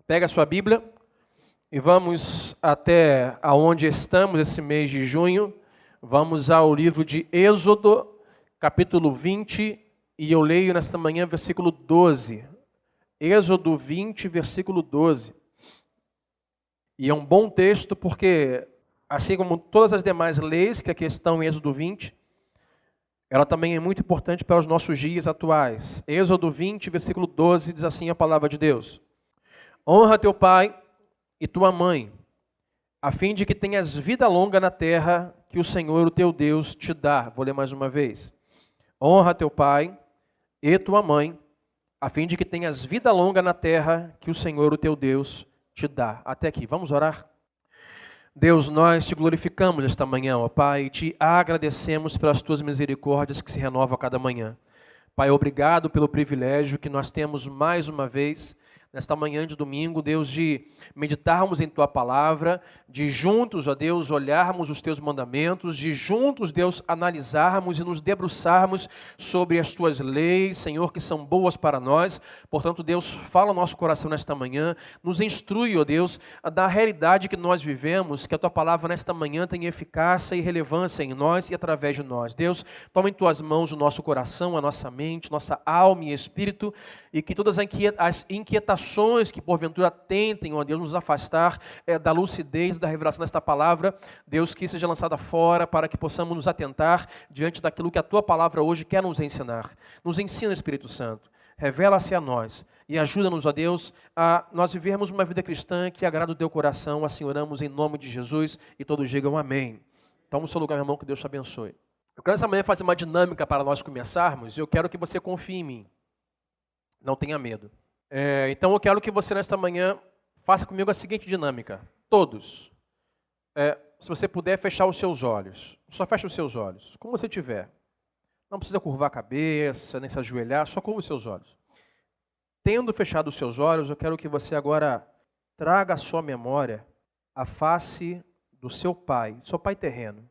Pega a sua Bíblia e vamos até aonde estamos esse mês de junho. Vamos ao livro de Êxodo, capítulo 20, e eu leio nesta manhã versículo 12. Êxodo 20, versículo 12. E é um bom texto porque, assim como todas as demais leis que aqui estão em Êxodo 20, ela também é muito importante para os nossos dias atuais. Êxodo 20, versículo 12, diz assim a palavra de Deus: Honra teu pai e tua mãe, a fim de que tenhas vida longa na terra que o Senhor, o teu Deus, te dá. Vou ler mais uma vez. Honra teu pai e tua mãe, a fim de que tenhas vida longa na terra que o Senhor, o teu Deus, te dá. Até aqui, vamos orar? Deus, nós te glorificamos esta manhã, ó Pai, e te agradecemos pelas tuas misericórdias que se renovam a cada manhã. Pai, obrigado pelo privilégio que nós temos mais uma vez, nesta manhã de domingo, Deus, de meditarmos em Tua Palavra, de juntos, ó Deus, olharmos os Teus mandamentos, de juntos, Deus, analisarmos e nos debruçarmos sobre as Tuas leis, Senhor, que são boas para nós. Portanto, Deus, fala ao nosso coração nesta manhã, nos instrui, ó Deus, da realidade que nós vivemos, que a Tua Palavra nesta manhã tenha eficácia e relevância em nós e através de nós. Deus, toma em Tuas mãos o nosso coração, a nossa mente, nossa alma e espírito, e que todas as inquietações que porventura tentem, ó Deus, nos afastar da lucidez, da revelação desta palavra, Deus, que seja lançada fora para que possamos nos atentar diante daquilo que a Tua palavra hoje quer nos ensinar. Nos ensina, Espírito Santo, revela-se a nós e ajuda-nos, ó Deus, a nós vivermos uma vida cristã que agrada o Teu coração. Assim oramos em nome de Jesus e todos digam amém. Toma o seu lugar, meu irmão, que Deus te abençoe. Eu quero essa manhã fazer uma dinâmica para nós começarmos e eu quero que você confie em mim. Não tenha medo. Então eu quero que você nesta manhã faça comigo a seguinte dinâmica. Todos. Se você puder fechar os seus olhos. Só feche os seus olhos. Como você tiver. Não precisa curvar a cabeça, nem se ajoelhar. Só curva os seus olhos. Tendo fechado os seus olhos, eu quero que você agora traga à sua memória a face do seu pai terreno.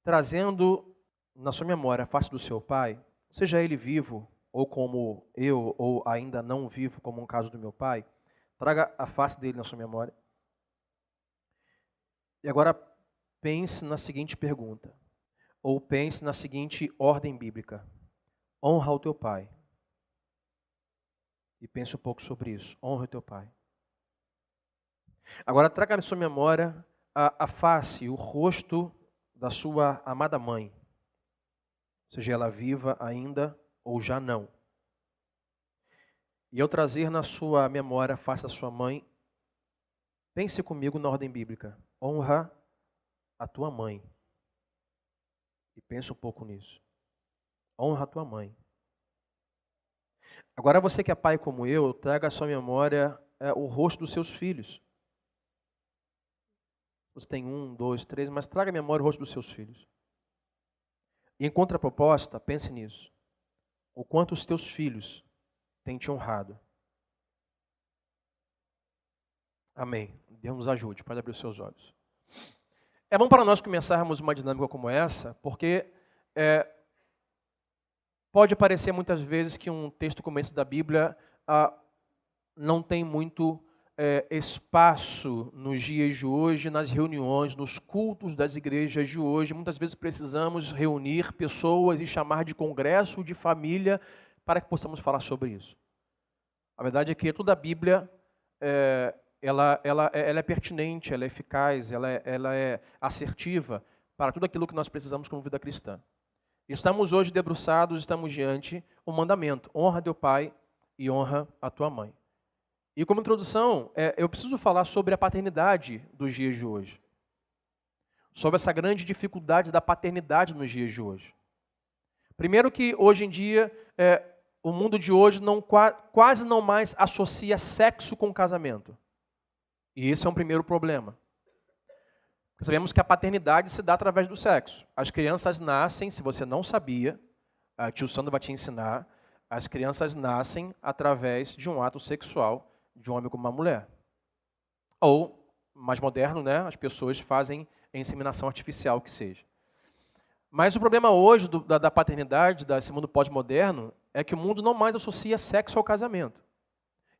Trazendo na sua memória a face do seu pai, seja ele vivo, ou como eu, ou ainda não vivo, como um caso do meu pai, traga a face dele na sua memória. E agora pense na seguinte pergunta, ou pense na seguinte ordem bíblica. Honra o teu pai. E pense um pouco sobre isso. Honra o teu pai. Agora traga na sua memória a face, o rosto da sua amada mãe. Seja ela viva ainda ou já não. E ao trazer na sua memória a face da sua mãe, pense comigo na ordem bíblica. Honra a tua mãe. E pense um pouco nisso. Honra a tua mãe. Agora você que é pai como eu, traga à sua memória o rosto dos seus filhos. Você tem 1, 2, 3, mas traga à memória o rosto dos seus filhos. E em contraproposta, pense nisso. O quanto os teus filhos têm te honrado. Amém. Deus nos ajude. Pode abrir os seus olhos. É bom para nós começarmos uma dinâmica como essa, porque pode parecer muitas vezes que um texto como esse da Bíblia não tem muito espaço nos dias de hoje, nas reuniões, nos cultos das igrejas de hoje. Muitas vezes precisamos reunir pessoas e chamar de congresso, de família, para que possamos falar sobre isso. A verdade é que toda a Bíblia, ela é pertinente, ela é eficaz, ela é assertiva para tudo aquilo que nós precisamos como vida cristã. Estamos hoje debruçados, estamos diante um mandamento. Honra teu pai e honra a tua mãe. E como introdução, eu preciso falar sobre a paternidade dos dias de hoje. Sobre essa grande dificuldade da paternidade nos dias de hoje. Primeiro que hoje em dia, o mundo de hoje quase não mais associa sexo com casamento. E esse é um primeiro problema. Sabemos que a paternidade se dá através do sexo. As crianças nascem, se você não sabia, a tio Sandro vai te ensinar, as crianças nascem através de um ato sexual de um homem com uma mulher. Ou, mais moderno, né, as pessoas fazem inseminação artificial, que seja. Mas o problema hoje da paternidade, desse mundo pós-moderno, é que o mundo não mais associa sexo ao casamento.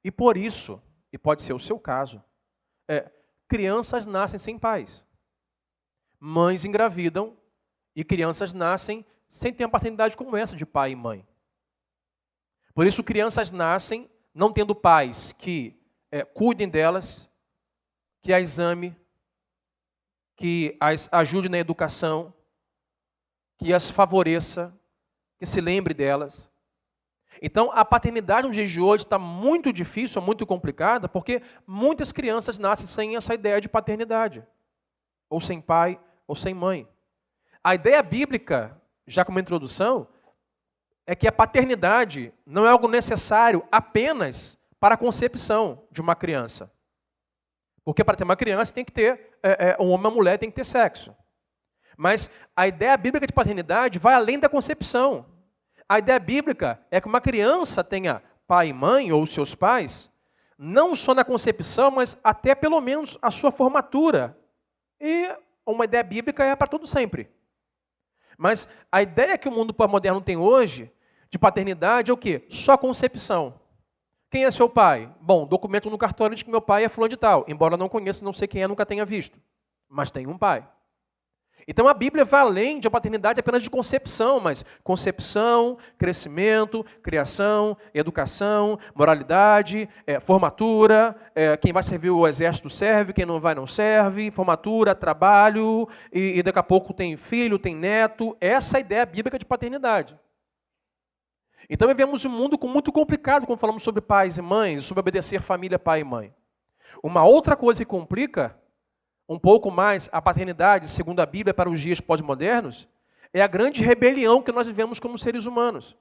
E por isso e pode ser o seu caso, crianças nascem sem pais. Mães engravidam e crianças nascem sem ter uma paternidade como essa de pai e mãe. Por isso, crianças nascem não tendo pais que cuidem delas, que as ame, que as ajude na educação, que as favoreça, que se lembre delas. Então, a paternidade nos dias de hoje está muito difícil, muito complicada, porque muitas crianças nascem sem essa ideia de paternidade, ou sem pai, ou sem mãe. A ideia bíblica, já como introdução, é que a paternidade não é algo necessário apenas para a concepção de uma criança. Porque para ter uma criança tem que ter, um homem e uma mulher tem que ter sexo. Mas a ideia bíblica de paternidade vai além da concepção. A ideia bíblica é que uma criança tenha pai e mãe, ou seus pais, não só na concepção, mas até pelo menos a sua formatura. E uma ideia bíblica é para todo sempre. Mas a ideia que o mundo pós-moderno tem hoje, de paternidade, é o quê? Só concepção. Quem é seu pai? Bom, documento no cartório diz que meu pai é fulano de tal. Embora eu não conheça, não sei quem é, nunca tenha visto. Mas tem um pai. Então a Bíblia vai além de uma paternidade apenas de concepção, mas concepção, crescimento, criação, educação, moralidade, formatura, quem vai servir o exército serve, quem não vai não serve, formatura, trabalho, e daqui a pouco tem filho, tem neto. Essa é a ideia bíblica de paternidade. Então vivemos um mundo muito complicado quando falamos sobre pais e mães, sobre obedecer família, pai e mãe. Uma outra coisa que complica um pouco mais a paternidade, segundo a Bíblia, para os dias pós-modernos, é a grande rebelião que nós vivemos como seres humanos.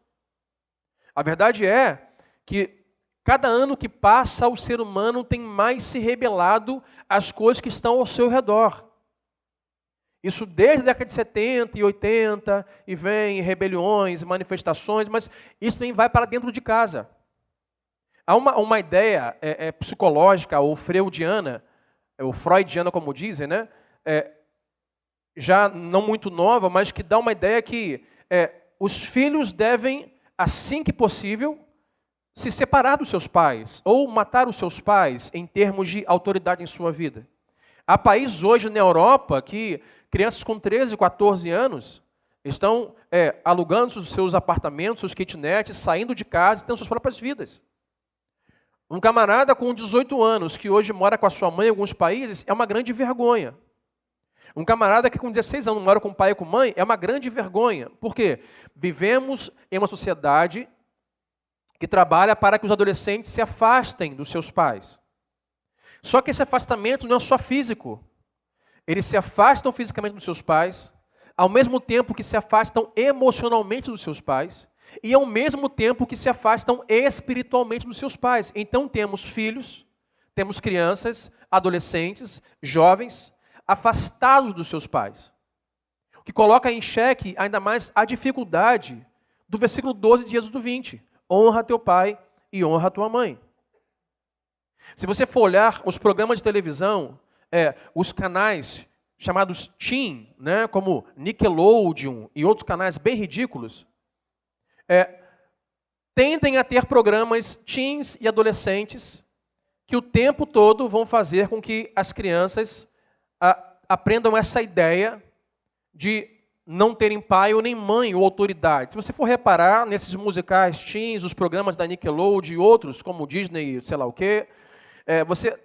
A verdade é que cada ano que passa, o ser humano tem mais se rebelado às coisas que estão ao seu redor. Isso desde a década de 70 e 80, e vem rebeliões, manifestações, mas isso também vai para dentro de casa. Há uma ideia psicológica ou freudiana, ou freudiana, como dizem, né? Já não muito nova, mas que dá uma ideia que os filhos devem, assim que possível, se separar dos seus pais, ou matar os seus pais em termos de autoridade em sua vida. Há países hoje na Europa que crianças com 13, 14 anos estão alugando os seus apartamentos, seus kitnets, saindo de casa e tendo suas próprias vidas. Um camarada com 18 anos, que hoje mora com a sua mãe em alguns países, é uma grande vergonha. Um camarada que com 16 anos mora com o pai e com a mãe, é uma grande vergonha. Por quê? Vivemos em uma sociedade que trabalha para que os adolescentes se afastem dos seus pais. Só que esse afastamento não é só físico. Eles se afastam fisicamente dos seus pais, ao mesmo tempo que se afastam emocionalmente dos seus pais, e ao mesmo tempo que se afastam espiritualmente dos seus pais. Então temos filhos, temos crianças, adolescentes, jovens, afastados dos seus pais. O que coloca em xeque ainda mais a dificuldade do versículo 12 de Êxodo 20. Honra teu pai e honra tua mãe. Se você for olhar os programas de televisão, os canais chamados teen, né, como Nickelodeon e outros canais bem ridículos, tendem a ter programas teens e adolescentes que o tempo todo vão fazer com que as crianças aprendam essa ideia de não terem pai ou nem mãe ou autoridade. Se você for reparar nesses musicais teens, os programas da Nickelodeon e outros, como Disney, sei lá o quê,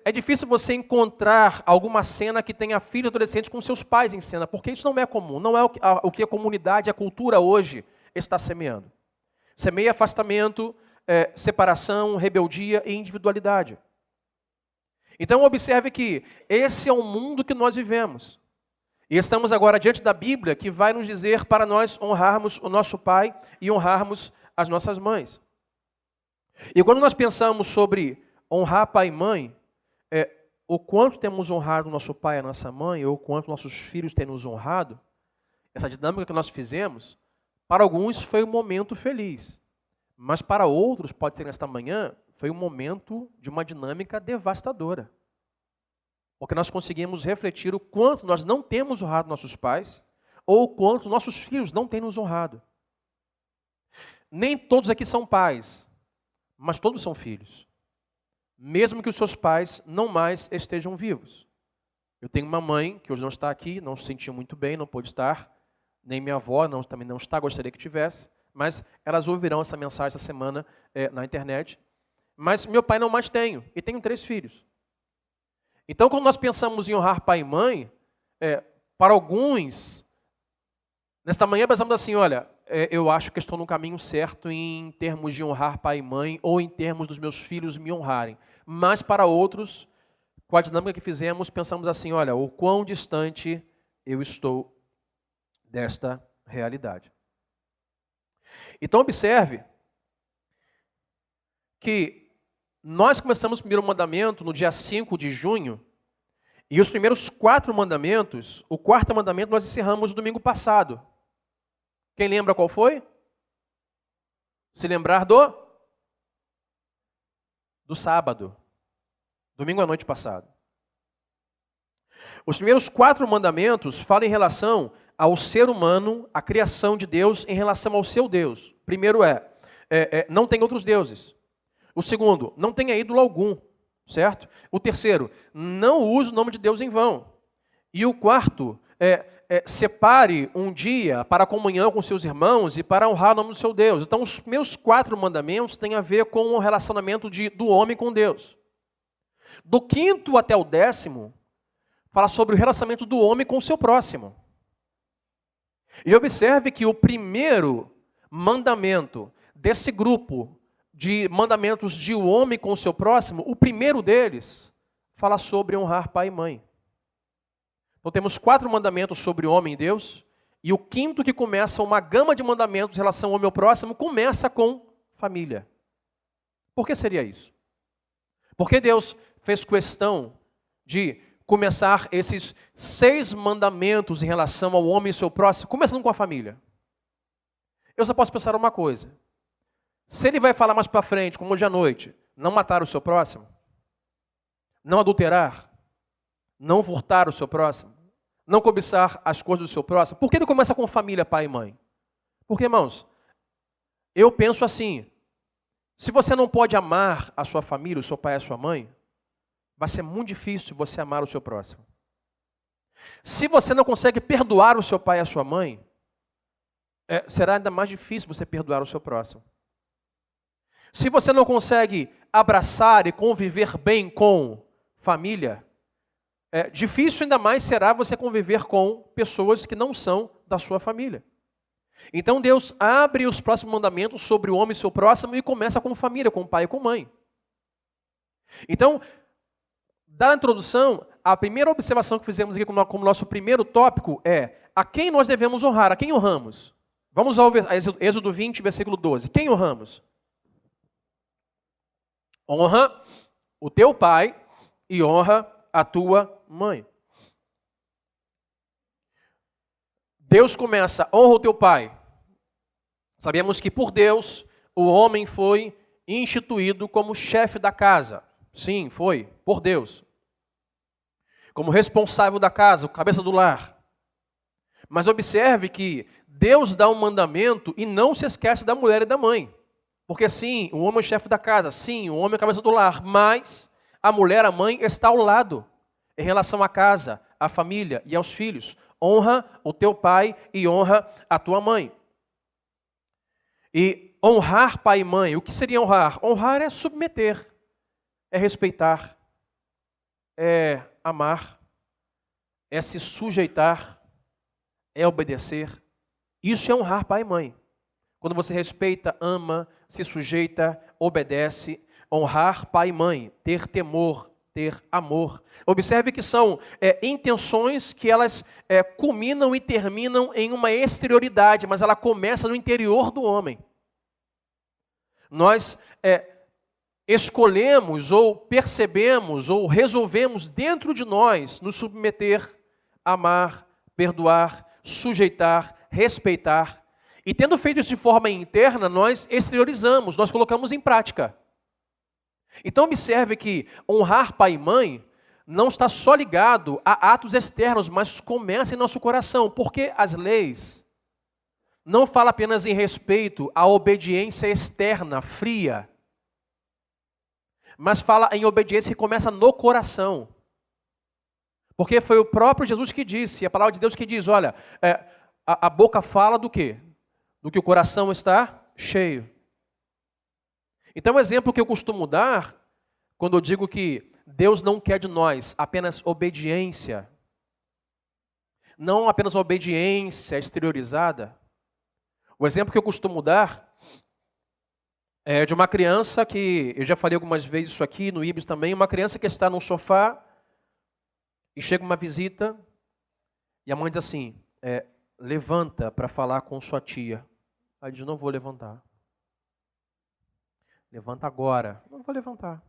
é difícil você encontrar alguma cena que tenha filhos adolescentes com seus pais em cena, porque isso não é comum, não é o que a comunidade, a cultura hoje está semeando. Semeia afastamento, separação, rebeldia e individualidade. Então observe que esse é o mundo que nós vivemos. E estamos agora diante da Bíblia, que vai nos dizer para nós honrarmos o nosso pai e honrarmos as nossas mães. E quando nós pensamos sobre honrar pai e mãe, o quanto temos honrado o nosso pai e a nossa mãe, ou o quanto nossos filhos têm nos honrado, essa dinâmica que nós fizemos, para alguns foi um momento feliz. Mas para outros, pode ser nesta manhã, foi um momento de uma dinâmica devastadora. Porque nós conseguimos refletir o quanto nós não temos honrado nossos pais, ou o quanto nossos filhos não têm nos honrado. Nem todos aqui são pais, mas todos são filhos. mesmo que os seus pais não mais estejam vivos. Eu tenho uma mãe que hoje não está aqui, não se sentiu muito bem, não pôde estar, nem minha avó também não está, gostaria que tivesse, mas elas ouvirão essa mensagem essa semana na internet. Mas meu pai não mais tenho, e tenho 3 filhos. Então, quando nós pensamos em honrar pai e mãe, para alguns, nesta manhã pensamos assim, olha, eu acho que estou no caminho certo em termos de honrar pai e mãe, ou em termos dos meus filhos me honrarem. Mas para outros, com a dinâmica que fizemos, pensamos assim, olha, o quão distante eu estou desta realidade. Então observe que nós começamos o primeiro mandamento no dia 5 de junho, e os primeiros 4 mandamentos, o 4º mandamento nós encerramos no domingo passado. Quem lembra qual foi? Se lembrar do sábado, domingo à noite passado. Os primeiros 4 mandamentos falam em relação ao ser humano, à criação de Deus em relação ao seu Deus. O primeiro não tem outros deuses. O segundo, não tenha ídolo algum, certo? O terceiro, não use o nome de Deus em vão. E o quarto, separe um dia para a comunhão com seus irmãos e para honrar o nome do seu Deus. Então, os meus 4 mandamentos têm a ver com o relacionamento do homem com Deus. Do 5º até o 10º, fala sobre o relacionamento do homem com o seu próximo. E observe que o primeiro mandamento desse grupo de mandamentos de o homem com o seu próximo, o primeiro deles fala sobre honrar pai e mãe. Então temos 4 mandamentos sobre o homem e Deus, e o 5º, que começa uma gama de mandamentos em relação ao homem ao próximo, começa com família. Por que seria isso? Porque Deus fez questão de começar esses 6 mandamentos em relação ao homem e seu próximo, começando com a família. Eu só posso pensar uma coisa. Se ele vai falar mais para frente, como hoje à noite, não matar o seu próximo, não adulterar, não furtar o seu próximo, não cobiçar as coisas do seu próximo, por que ele começa com família, pai e mãe? Porque, irmãos, eu penso assim, se você não pode amar a sua família, o seu pai e a sua mãe, vai ser muito difícil você amar o seu próximo. Se você não consegue perdoar o seu pai e a sua mãe, será ainda mais difícil você perdoar o seu próximo. Se você não consegue abraçar e conviver bem com família, difícil ainda mais será você conviver com pessoas que não são da sua família. Então Deus abre os próximos mandamentos sobre o homem e seu próximo e começa com família, com pai e com mãe. Então, da introdução, a primeira observação que fizemos aqui como nosso primeiro tópico é: a quem nós devemos honrar? A quem honramos? Vamos ao Êxodo 20, versículo 12. Quem honramos? Honra o teu pai e honra a tua mãe. Deus começa, honra o teu pai. Sabemos que por Deus o homem foi instituído como chefe da casa. Sim, foi, por Deus. Como responsável da casa, o cabeça do lar. Mas observe que Deus dá um mandamento e não se esquece da mulher e da mãe. Porque sim, o homem é o chefe da casa, sim, o homem é a cabeça do lar, mas a mulher, a mãe, está ao lado em relação à casa, à família e aos filhos. Honra o teu pai e honra a tua mãe. E honrar pai e mãe, o que seria honrar? Honrar é submeter, é respeitar, é amar, é se sujeitar, é obedecer. Isso é honrar pai e mãe. Quando você respeita, ama, se sujeita, obedece, honrar pai e mãe, ter temor, ter amor. Observe que são intenções que elas culminam e terminam em uma exterioridade, mas ela começa no interior do homem. Nós escolhemos ou percebemos ou resolvemos dentro de nós nos submeter, amar, perdoar, sujeitar, respeitar. E tendo feito isso de forma interna, nós exteriorizamos, nós colocamos em prática. Então observe que honrar pai e mãe não está só ligado a atos externos, mas começa em nosso coração, porque as leis não falam apenas em respeito à obediência externa, fria, mas fala em obediência que começa no coração. Porque foi o próprio Jesus que disse, a palavra de Deus que diz, olha, a boca fala do quê? Do que o coração está cheio. Então, o exemplo que eu costumo dar, quando eu digo que Deus não quer de nós apenas obediência, não apenas uma obediência exteriorizada, o exemplo que eu costumo dar é de uma criança que, eu já falei algumas vezes isso aqui, no Ibis também, uma criança que está no sofá e chega uma visita e a mãe diz assim, levanta para falar com sua tia. Aí diz, não vou levantar. Levanta agora. Não vou levantar.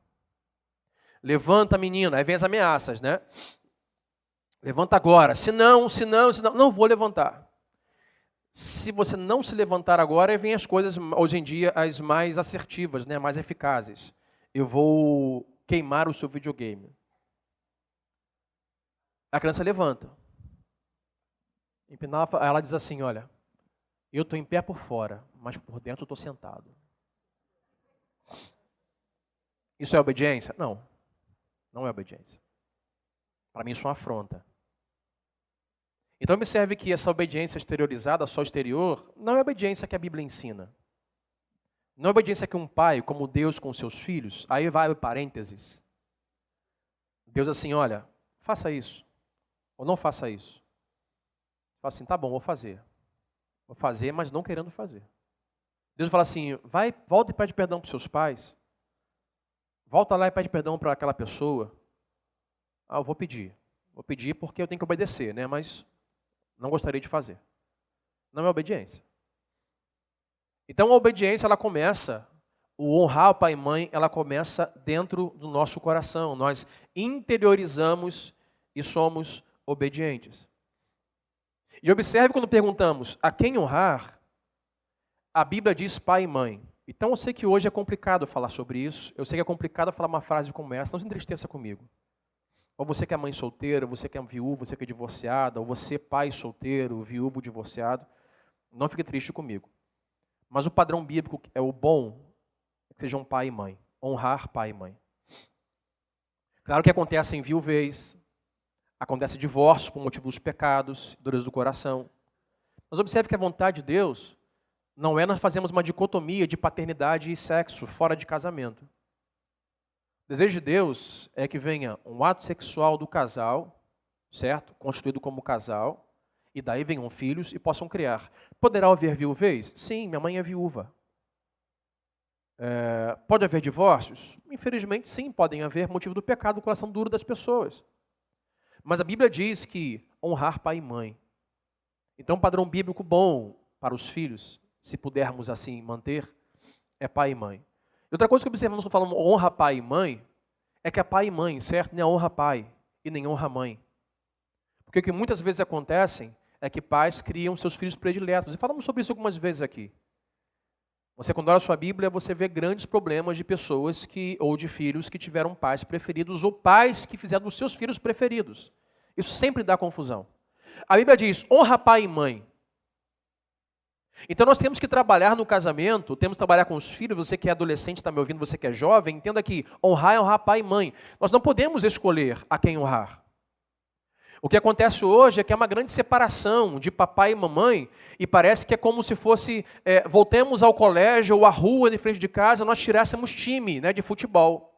Levanta, menina. Aí vem as ameaças, né? Levanta agora. Se não, não vou levantar. Se você não se levantar agora, aí vem as coisas, hoje em dia, as mais assertivas, né? Mais eficazes. Eu vou queimar o seu videogame. A criança levanta. Ela diz assim, olha, eu estou em pé por fora, mas por dentro eu estou sentado. Isso é obediência? Não. Não é obediência. Para mim isso é uma afronta. Então observe que essa obediência exteriorizada, só exterior, não é obediência que a Bíblia ensina. Não é obediência que um pai, como Deus com seus filhos, aí vai o parênteses. Deus assim, olha, faça isso. Ou não faça isso. Fala assim, tá bom, vou fazer. Vou fazer, mas não querendo fazer. Deus fala assim, volta e pede perdão para os seus pais. Volta lá e pede perdão para aquela pessoa. Ah, eu vou pedir. Vou pedir porque eu tenho que obedecer, né? Mas não gostaria de fazer. Não é obediência. Então a obediência, ela começa, o honrar o pai e mãe, ela começa dentro do nosso coração. Nós interiorizamos e somos obedientes. E observe quando perguntamos a quem honrar, a Bíblia diz pai e mãe. Então eu sei que hoje é complicado falar sobre isso, eu sei que é complicado falar uma frase como essa, não se entristeça comigo. Ou você que é mãe solteira, você que é viúva, você que é divorciada, ou você pai solteiro, viúvo, divorciado, não fique triste comigo. Mas o padrão bíblico é o bom, é que sejam pai e mãe, honrar pai e mãe. Claro que acontece em viuvez, acontece divórcio por motivo dos pecados, dores do coração. Mas observe que a vontade de Deus não é nós fazermos uma dicotomia de paternidade e sexo fora de casamento. O desejo de Deus é que venha um ato sexual do casal, certo? Constituído como casal, e daí venham filhos e possam criar. Poderá haver viuvez? Sim, minha mãe é viúva. Pode haver divórcios? Infelizmente sim, podem haver, motivo do pecado, do coração duro das pessoas. Mas a Bíblia diz que honrar pai e mãe. Então, um padrão bíblico bom para os filhos, se pudermos assim manter, é pai e mãe. E outra coisa que observamos quando falamos honra pai e mãe, é que é pai e mãe, certo? Nem honra pai e nem honra mãe. Porque o que muitas vezes acontece é que pais criam seus filhos prediletos. E falamos sobre isso algumas vezes aqui. Você, quando olha a sua Bíblia, você vê grandes problemas de pessoas ou de filhos que tiveram pais preferidos ou pais que fizeram dos seus filhos preferidos. Isso sempre dá confusão. A Bíblia diz, honra pai e mãe. Então nós temos que trabalhar no casamento, temos que trabalhar com os filhos, você que é adolescente, está me ouvindo, você que é jovem, entenda que honrar é honrar pai e mãe. Nós não podemos escolher a quem honrar. O que acontece hoje é que é uma grande separação de papai e mamãe, e parece que é como se fosse, voltemos ao colégio ou à rua de frente de casa, nós tirássemos time, né, de futebol.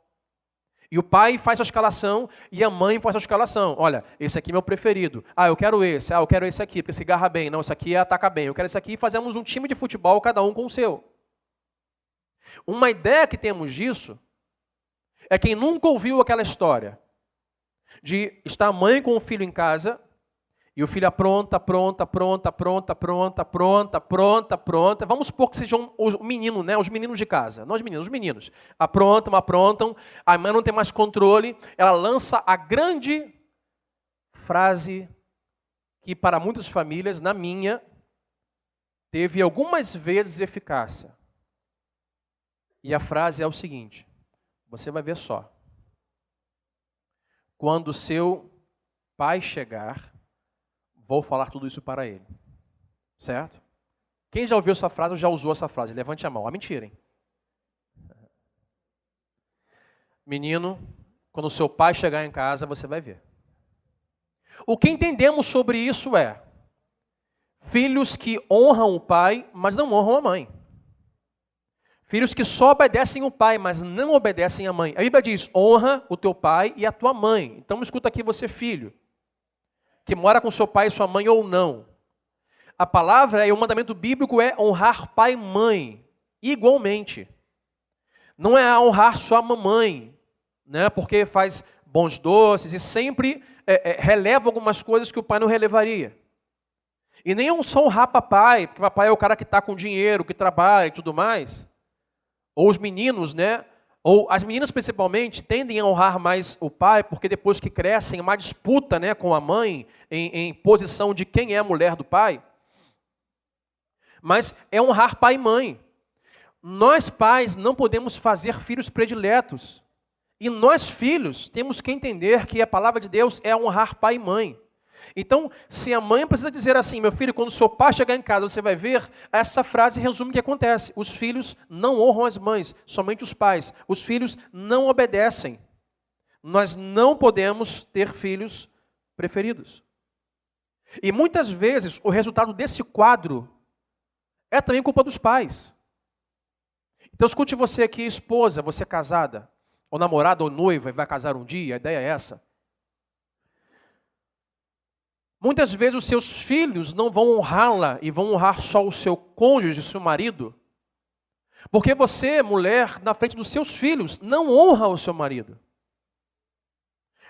E o pai faz a escalação e a mãe faz a escalação. Olha, esse aqui é meu preferido. Ah, eu quero esse. Ah, eu quero esse aqui, porque esse garra bem. Não, esse aqui ataca bem. Eu quero esse aqui e fazemos um time de futebol, cada um com o seu. Uma ideia que temos disso é quem nunca ouviu aquela história de estar a mãe com o filho em casa e o filho pronta. Vamos supor que sejam os meninos, né? Os meninos de casa. Não os meninos. Aprontam. A mãe não tem mais controle. Ela lança a grande frase que para muitas famílias, na minha, teve algumas vezes eficácia. E a frase é o seguinte, você vai ver só. Quando seu pai chegar, vou falar tudo isso para ele. Certo? Quem já ouviu essa frase ou já usou essa frase? Levante a mão. Ah, mentira, hein? menino, quando o seu pai chegar em casa, você vai ver. O que entendemos sobre isso é filhos que honram o pai, mas não honram a mãe. Filhos que só obedecem o pai, mas não obedecem a mãe. A Bíblia diz, honra o teu pai e a tua mãe. Então escuta aqui você, filho, que mora com seu pai e sua mãe ou não. A palavra e o mandamento bíblico é honrar pai e mãe, igualmente. Não é honrar só a mamãe, né, porque faz bons doces e sempre releva algumas coisas que o pai não relevaria. E nem só honrar papai, porque papai é o cara que está com dinheiro, que trabalha e tudo mais. Ou os meninos, né? Ou as meninas principalmente, tendem a honrar mais o pai, porque depois que crescem, uma disputa, né, com a mãe, em posição de quem é a mulher do pai. Mas é honrar pai e mãe. Nós pais não podemos fazer filhos prediletos. E nós filhos temos que entender que a palavra de Deus é honrar pai e mãe. Então, se a mãe precisa dizer assim, meu filho, quando o seu pai chegar em casa, você vai ver, essa frase resume o que acontece. Os filhos não honram as mães, somente os pais. Os filhos não obedecem. Nós não podemos ter filhos preferidos. E muitas vezes, o resultado desse quadro é também culpa dos pais. Então, escute você aqui, esposa, você casada, ou namorada, ou noiva, e vai casar um dia, a ideia é essa. Muitas vezes os seus filhos não vão honrá-la e vão honrar só o seu cônjuge, seu marido. Porque você, mulher, na frente dos seus filhos, não honra o seu marido.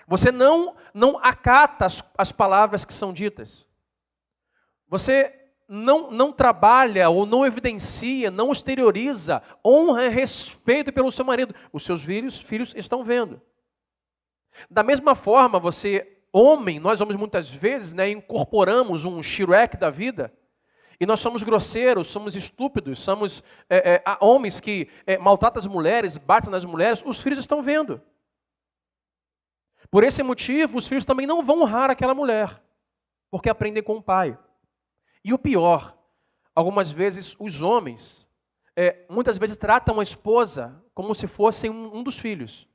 Você não acata as palavras que são ditas. Você não trabalha ou não evidencia, não exterioriza honra e respeito pelo seu marido. Os seus filhos estão vendo. Da mesma forma, você... Homem, nós homens muitas vezes, né, incorporamos um Shrek da vida e nós somos grosseiros, somos estúpidos, somos homens que maltratam as mulheres, batem nas mulheres, os filhos estão vendo. Por esse motivo, os filhos também não vão honrar aquela mulher, porque aprendem com o pai. E o pior, algumas vezes os homens, muitas vezes tratam a esposa como se fosse um dos filhos,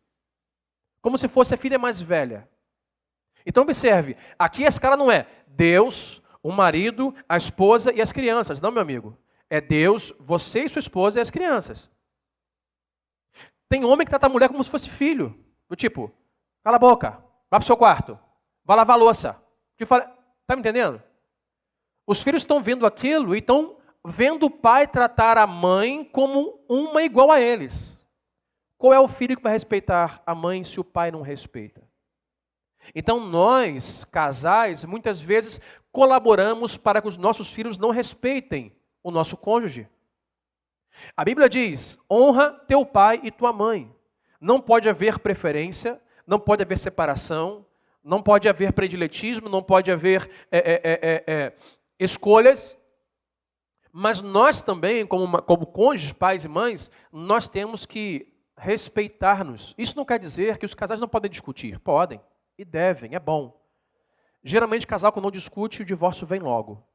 como se fosse a filha mais velha. Então observe, aqui a escala não é Deus, o marido, a esposa e as crianças. Não, meu amigo. É Deus, você e sua esposa e as crianças. Tem homem que trata a mulher como se fosse filho. Do tipo, cala a boca, vá para o seu quarto, vá lavar a louça. Está me entendendo? Os filhos estão vendo aquilo e estão vendo o pai tratar a mãe como uma igual a eles. Qual é o filho que vai respeitar a mãe se o pai não respeita? Então nós, casais, muitas vezes colaboramos para que os nossos filhos não respeitem o nosso cônjuge. A Bíblia diz, honra teu pai e tua mãe. Não pode haver preferência, não pode haver separação, não pode haver prediletismo, não pode haver escolhas. Mas nós também, como cônjuges, pais e mães, nós temos que respeitar-nos. Isso não quer dizer que os casais não podem discutir, podem. E devem, é bom. Geralmente, casal que não discute, o divórcio vem logo.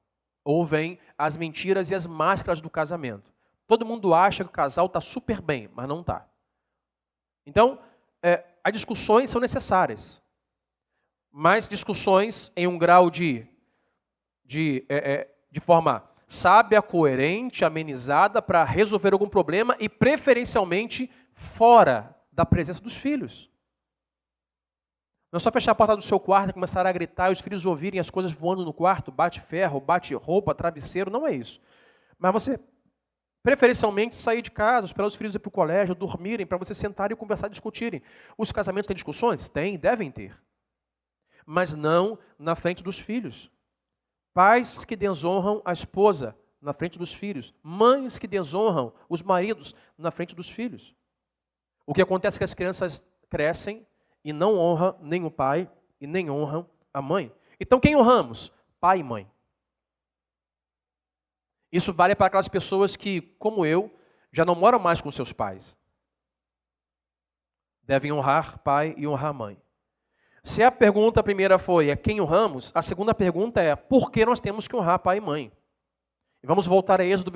Ou vem as mentiras e as máscaras do casamento. Todo mundo acha que o casal está super bem, mas não está. Então, as discussões são necessárias. Mas discussões em um grau de forma sábia, coerente, amenizada, para resolver algum problema e, preferencialmente, fora da presença dos filhos. Não é só fechar a porta do seu quarto e começar a gritar e os filhos ouvirem as coisas voando no quarto, bate ferro, bate roupa, travesseiro, não é isso. Mas você, preferencialmente, sair de casa, esperar os filhos ir para o colégio, dormirem, para você sentar e conversar e discutirem. Os casamentos têm discussões? Tem, devem ter. Mas não na frente dos filhos. Pais que desonram a esposa na frente dos filhos. Mães que desonram os maridos na frente dos filhos. O que acontece é que as crianças crescem e não honram nem o pai e nem honram a mãe. Então quem honramos? Pai e mãe. Isso vale para aquelas pessoas que, como eu, já não moram mais com seus pais. Devem honrar pai e honrar mãe. Se a pergunta primeira foi quem honramos, a segunda pergunta é por que nós temos que honrar pai e mãe? E vamos voltar a Êxodo,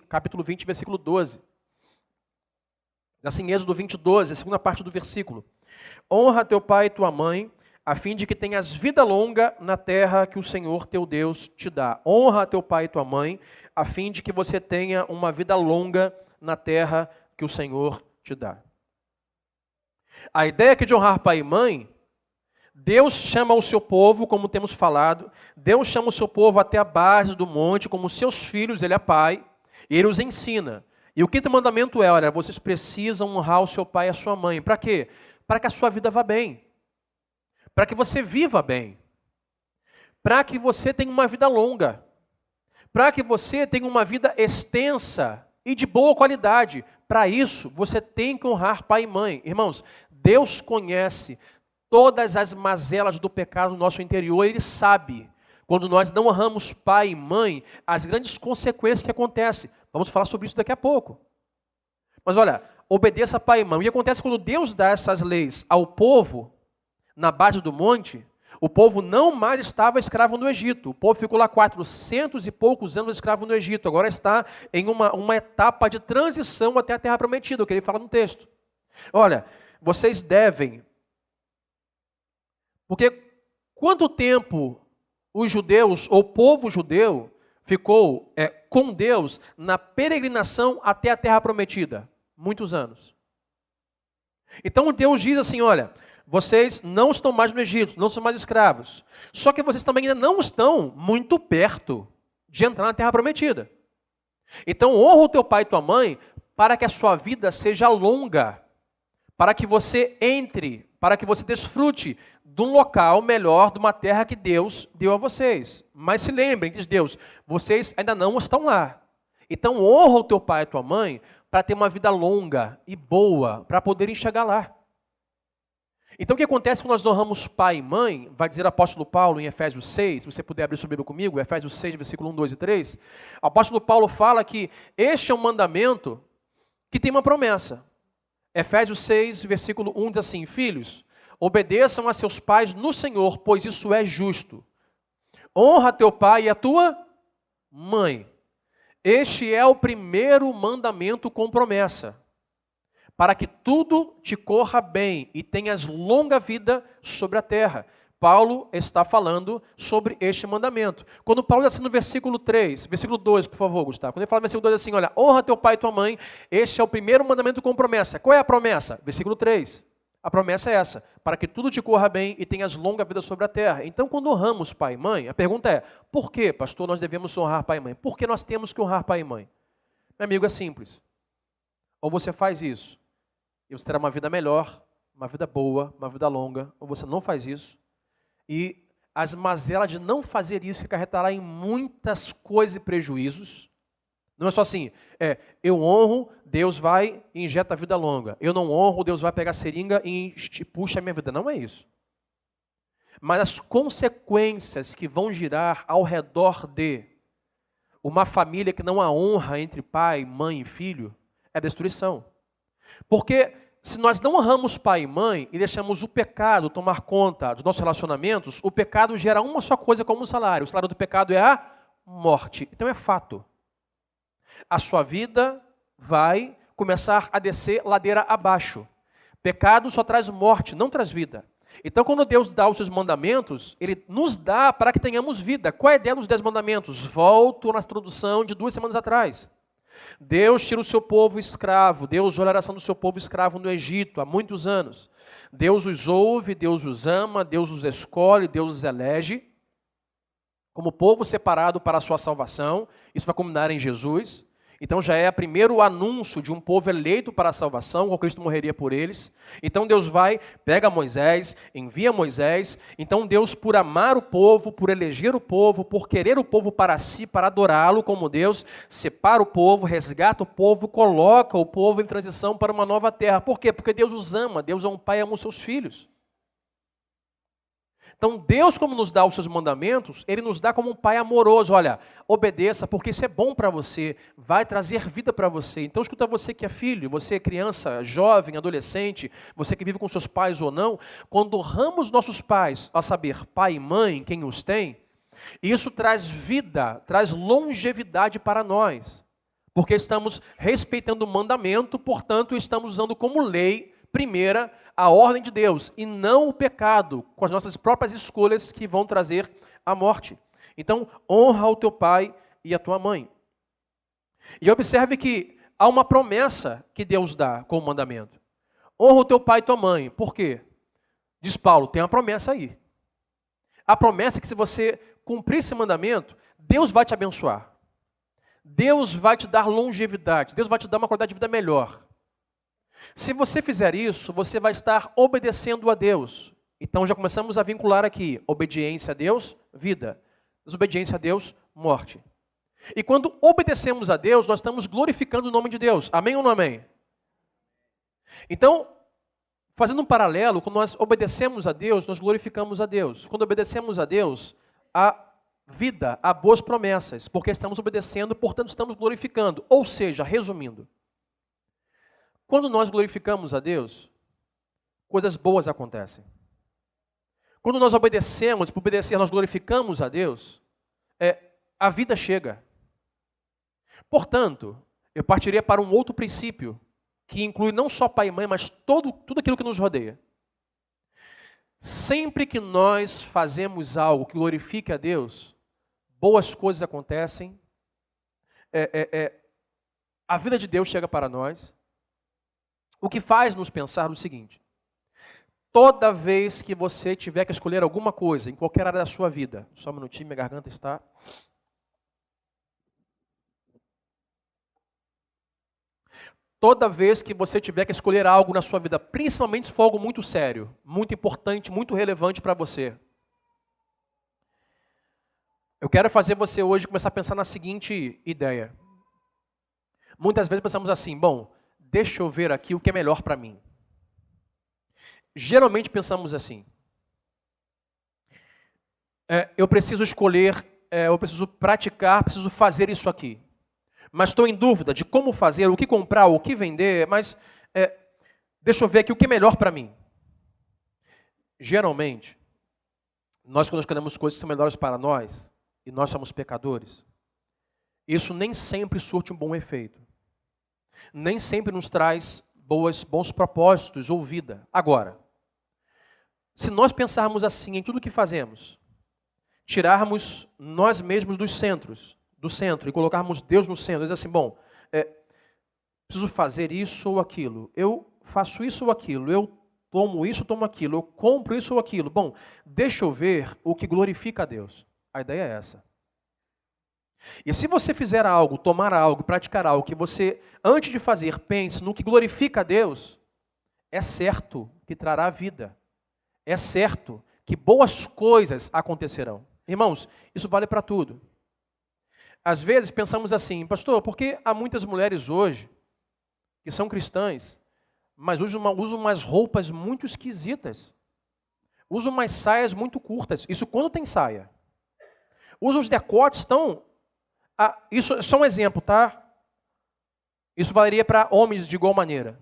capítulo 20, versículo 12. Assim, Êxodo 20:12, a segunda parte do versículo. Honra teu pai e tua mãe, a fim de que tenhas vida longa na terra que o Senhor teu Deus te dá. Honra teu pai e tua mãe, a fim de que você tenha uma vida longa na terra que o Senhor te dá. A ideia aqui de honrar pai e mãe, Deus chama o seu povo, como temos falado, Deus chama o seu povo até a base do monte, como seus filhos, ele é pai, e ele os ensina. E o quinto mandamento é, olha, vocês precisam honrar o seu pai e a sua mãe. Para quê? Para que a sua vida vá bem. Para que você viva bem. Para que você tenha uma vida longa. Para que você tenha uma vida extensa e de boa qualidade. Para isso, você tem que honrar pai e mãe. Irmãos, Deus conhece todas as mazelas do pecado no nosso interior, Ele sabe. Quando nós não honramos pai e mãe, as grandes consequências que acontecem. Vamos falar sobre isso daqui a pouco. Mas olha, obedeça pai e mãe. O que acontece quando Deus dá essas leis ao povo, na base do monte, o povo não mais estava escravo no Egito. O povo ficou lá 400 e poucos anos escravo no Egito. Agora está em uma etapa de transição até a terra prometida, o que ele fala no texto. Olha, vocês devem... Porque quanto tempo os judeus, ou o povo judeu, ficou com Deus na peregrinação até a terra prometida? Muitos anos. Então Deus diz assim, olha, vocês não estão mais no Egito, não são mais escravos. Só que vocês também ainda não estão muito perto de entrar na terra prometida. Então honra o teu pai e tua mãe para que a sua vida seja longa. Para que você entre, para que você desfrute de um local melhor, de uma terra que Deus deu a vocês. Mas se lembrem, diz Deus, vocês ainda não estão lá. Então honra o teu pai e tua mãe para ter uma vida longa e boa, para poderem chegar lá. Então o que acontece quando nós honramos pai e mãe, vai dizer o apóstolo Paulo em Efésios 6, se você puder abrir sua Bíblia comigo, Efésios 6, versículo 1, 2 e 3, o apóstolo Paulo fala que este é um mandamento que tem uma promessa. Efésios 6, versículo 1 diz assim, filhos, obedeçam a seus pais no Senhor, pois isso é justo. Honra teu pai e a tua mãe. Este é o primeiro mandamento com promessa, para que tudo te corra bem e tenhas longa vida sobre a terra. Paulo está falando sobre este mandamento. Quando Paulo diz assim no versículo 3, versículo 2, por favor, Gustavo. Quando ele fala no versículo 2 assim, olha, honra teu pai e tua mãe, este é o primeiro mandamento com promessa. Qual é a promessa? Versículo 3. A promessa é essa, para que tudo te corra bem e tenhas longa vida sobre a terra. Então, quando honramos pai e mãe, a pergunta é, por que, pastor, nós devemos honrar pai e mãe? Por que nós temos que honrar pai e mãe? Meu amigo, é simples. Ou você faz isso, e você terá uma vida melhor, uma vida boa, uma vida longa, ou você não faz isso, e as mazelas de não fazer isso acarretará em muitas coisas e prejuízos. Não é só assim, eu honro, Deus vai e injeta a vida longa. Eu não honro, Deus vai pegar a seringa e puxa a minha vida. Não é isso. Mas as consequências que vão girar ao redor de uma família que não há honra entre pai, mãe e filho, é destruição. Porque se nós não honramos pai e mãe e deixamos o pecado tomar conta dos nossos relacionamentos, o pecado gera uma só coisa como salário. O salário do pecado é a morte. Então é fato. A sua vida vai começar a descer ladeira abaixo. Pecado só traz morte, não traz vida. Então quando Deus dá os seus mandamentos, Ele nos dá para que tenhamos vida. Qual é a ideia dos 10 mandamentos? Volto na introdução de 2 semanas atrás. Deus tira o seu povo escravo, Deus olha a oração do seu povo escravo no Egito há muitos anos. Deus os ouve, Deus os ama, Deus os escolhe, Deus os elege como povo separado para a sua salvação. Isso vai culminar em Jesus. Então já é o primeiro anúncio de um povo eleito para a salvação, quando Cristo morreria por eles. Então Deus vai, pega Moisés, envia Moisés. Então Deus, por amar o povo, por eleger o povo, por querer o povo para si, para adorá-lo como Deus, separa o povo, resgata o povo, coloca o povo em transição para uma nova terra. Por quê? Porque Deus os ama, Deus é um pai e ama os seus filhos. Então Deus, como nos dá os seus mandamentos, Ele nos dá como um pai amoroso. Olha, obedeça, porque isso é bom para você, vai trazer vida para você. Então escuta, você que é filho, você é criança, jovem, adolescente, você que vive com seus pais ou não, quando honramos nossos pais, a saber, pai e mãe, quem os tem, isso traz vida, traz longevidade para nós. Porque estamos respeitando o mandamento, portanto, estamos usando como lei primeira a ordem de Deus, e não o pecado, com as nossas próprias escolhas que vão trazer a morte. Então, honra o teu pai e a tua mãe. E observe que há uma promessa que Deus dá com o mandamento. Honra o teu pai e tua mãe. Por quê? Diz Paulo, tem uma promessa aí. A promessa é que se você cumprir esse mandamento, Deus vai te abençoar. Deus vai te dar longevidade. Deus vai te dar uma qualidade de vida melhor. Se você fizer isso, você vai estar obedecendo a Deus. Então já começamos a vincular aqui. Obediência a Deus, vida. Desobediência a Deus, morte. E quando obedecemos a Deus, nós estamos glorificando o nome de Deus. Amém ou não amém? Então, fazendo um paralelo, quando nós obedecemos a Deus, nós glorificamos a Deus. Quando obedecemos a Deus, há vida, há boas promessas, porque estamos obedecendo, portanto estamos glorificando. Ou seja, resumindo, quando nós glorificamos a Deus, coisas boas acontecem. Quando nós obedecemos, por obedecer nós glorificamos a Deus, a vida chega. Portanto, eu partiria para um outro princípio, que inclui não só pai e mãe, mas tudo aquilo que nos rodeia. Sempre que nós fazemos algo que glorifique a Deus, boas coisas acontecem, a vida de Deus chega para nós, o que faz nos pensar o seguinte: toda vez que você tiver que escolher alguma coisa, em qualquer área da sua vida, só um minutinho, minha garganta está... Toda vez que você tiver que escolher algo na sua vida, principalmente se for algo muito sério, muito importante, muito relevante para você, eu quero fazer você hoje começar a pensar na seguinte ideia. Muitas vezes pensamos assim, bom, deixa eu ver aqui o que é melhor para mim. Geralmente pensamos assim. Eu preciso escolher, eu preciso praticar, preciso fazer isso aqui. Mas estou em dúvida de como fazer, o que comprar, o que vender, mas deixa eu ver aqui o que é melhor para mim. Geralmente, quando nós queremos coisas que são melhores para nós, e nós somos pecadores, isso nem sempre surte um bom efeito. Nem sempre nos traz bons propósitos ou vida. Agora, se nós pensarmos assim em tudo que fazemos, tirarmos nós mesmos do centro e colocarmos Deus no centro, dizer assim, bom, preciso fazer isso ou aquilo, eu faço isso ou aquilo, eu tomo isso ou tomo aquilo, eu compro isso ou aquilo. Bom, deixa eu ver o que glorifica a Deus. A ideia é essa. E se você fizer algo, tomar algo, praticar algo que você, antes de fazer, pense no que glorifica a Deus, é certo que trará vida. É certo que boas coisas acontecerão. Irmãos, isso vale para tudo. Às vezes pensamos assim, pastor, porque há muitas mulheres hoje que são cristãs, mas usam umas roupas muito esquisitas. Usam umas saias muito curtas. Isso quando tem saia. Usam os decotes tão... isso é só um exemplo, tá? Isso valeria para homens de igual maneira.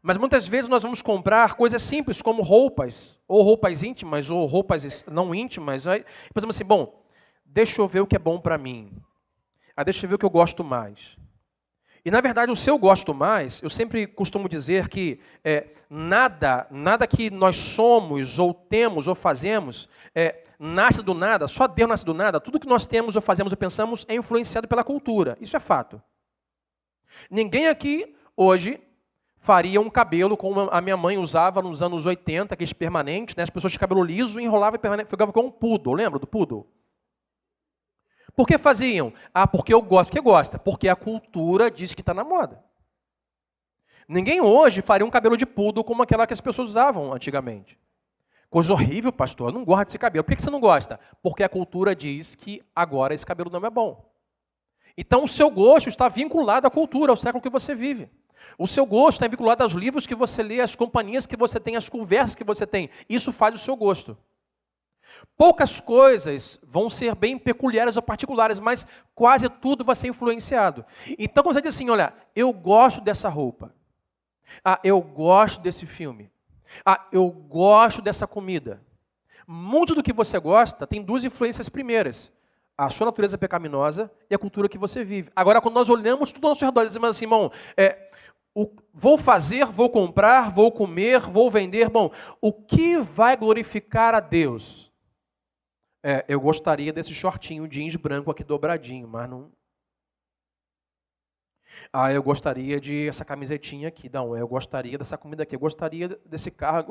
Mas muitas vezes nós vamos comprar coisas simples, como roupas, ou roupas íntimas, ou roupas não íntimas. Aí pensamos assim, bom, deixa eu ver o que é bom para mim. Deixa eu ver o que eu gosto mais. E na verdade o seu gosto mais, eu sempre costumo dizer que nada que nós somos, ou temos, ou fazemos, nasce do nada, só Deus nasce do nada. Tudo que nós temos, ou fazemos, ou pensamos é influenciado pela cultura. Isso é fato. Ninguém aqui hoje faria um cabelo como a minha mãe usava nos anos 80, aqueles permanentes, né? As pessoas de cabelo liso enrolavam e ficavam com um poodle. Lembra do poodle? Por que faziam? Porque eu gosto. Por que gosta? Porque a cultura diz que está na moda. Ninguém hoje faria um cabelo de poodle como aquela que as pessoas usavam antigamente. Coisa horrível, pastor, eu não gosto desse cabelo. Por que você não gosta? Porque a cultura diz que agora esse cabelo não é bom. Então o seu gosto está vinculado à cultura, ao século que você vive. O seu gosto está vinculado aos livros que você lê, às companhias que você tem, às conversas que você tem. Isso faz o seu gosto. Poucas coisas vão ser bem peculiares ou particulares, mas quase tudo vai ser influenciado. Então, quando você diz assim, olha, eu gosto dessa roupa. Eu gosto desse filme. Eu gosto dessa comida. Muito do que você gosta tem duas influências primeiras. a sua natureza pecaminosa e a cultura que você vive. Agora, quando nós olhamos tudo ao nosso redor, dizemos assim, irmão, vou fazer, vou comprar, vou comer, vou vender, bom, o que vai glorificar a Deus? Eu gostaria desse shortinho jeans branco aqui dobradinho, mas não... eu gostaria de essa camisetinha aqui. Não, eu gostaria dessa comida aqui. Eu gostaria desse carro.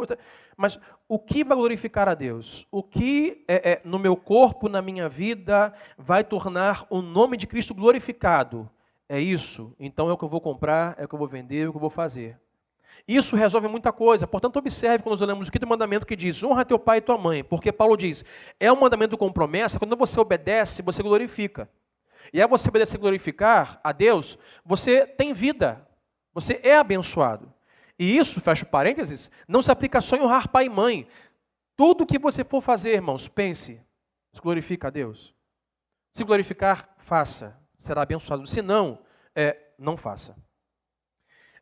Mas o que vai glorificar a Deus? O que no meu corpo, na minha vida, vai tornar o nome de Cristo glorificado? É isso? Então é o que eu vou comprar, é o que eu vou vender, é o que eu vou fazer. Isso resolve muita coisa. Portanto, observe quando nós olhamos o quinto mandamento que diz, honra teu pai e tua mãe. Porque Paulo diz, é um mandamento com promessa, quando você obedece, você glorifica. E ao você obedecer e glorificar a Deus, você tem vida, você é abençoado. E isso, fecha parênteses, não se aplica só em honrar pai e mãe. Tudo que você for fazer, irmãos, pense, glorifica a Deus. Se glorificar, faça, será abençoado. Se não, não faça.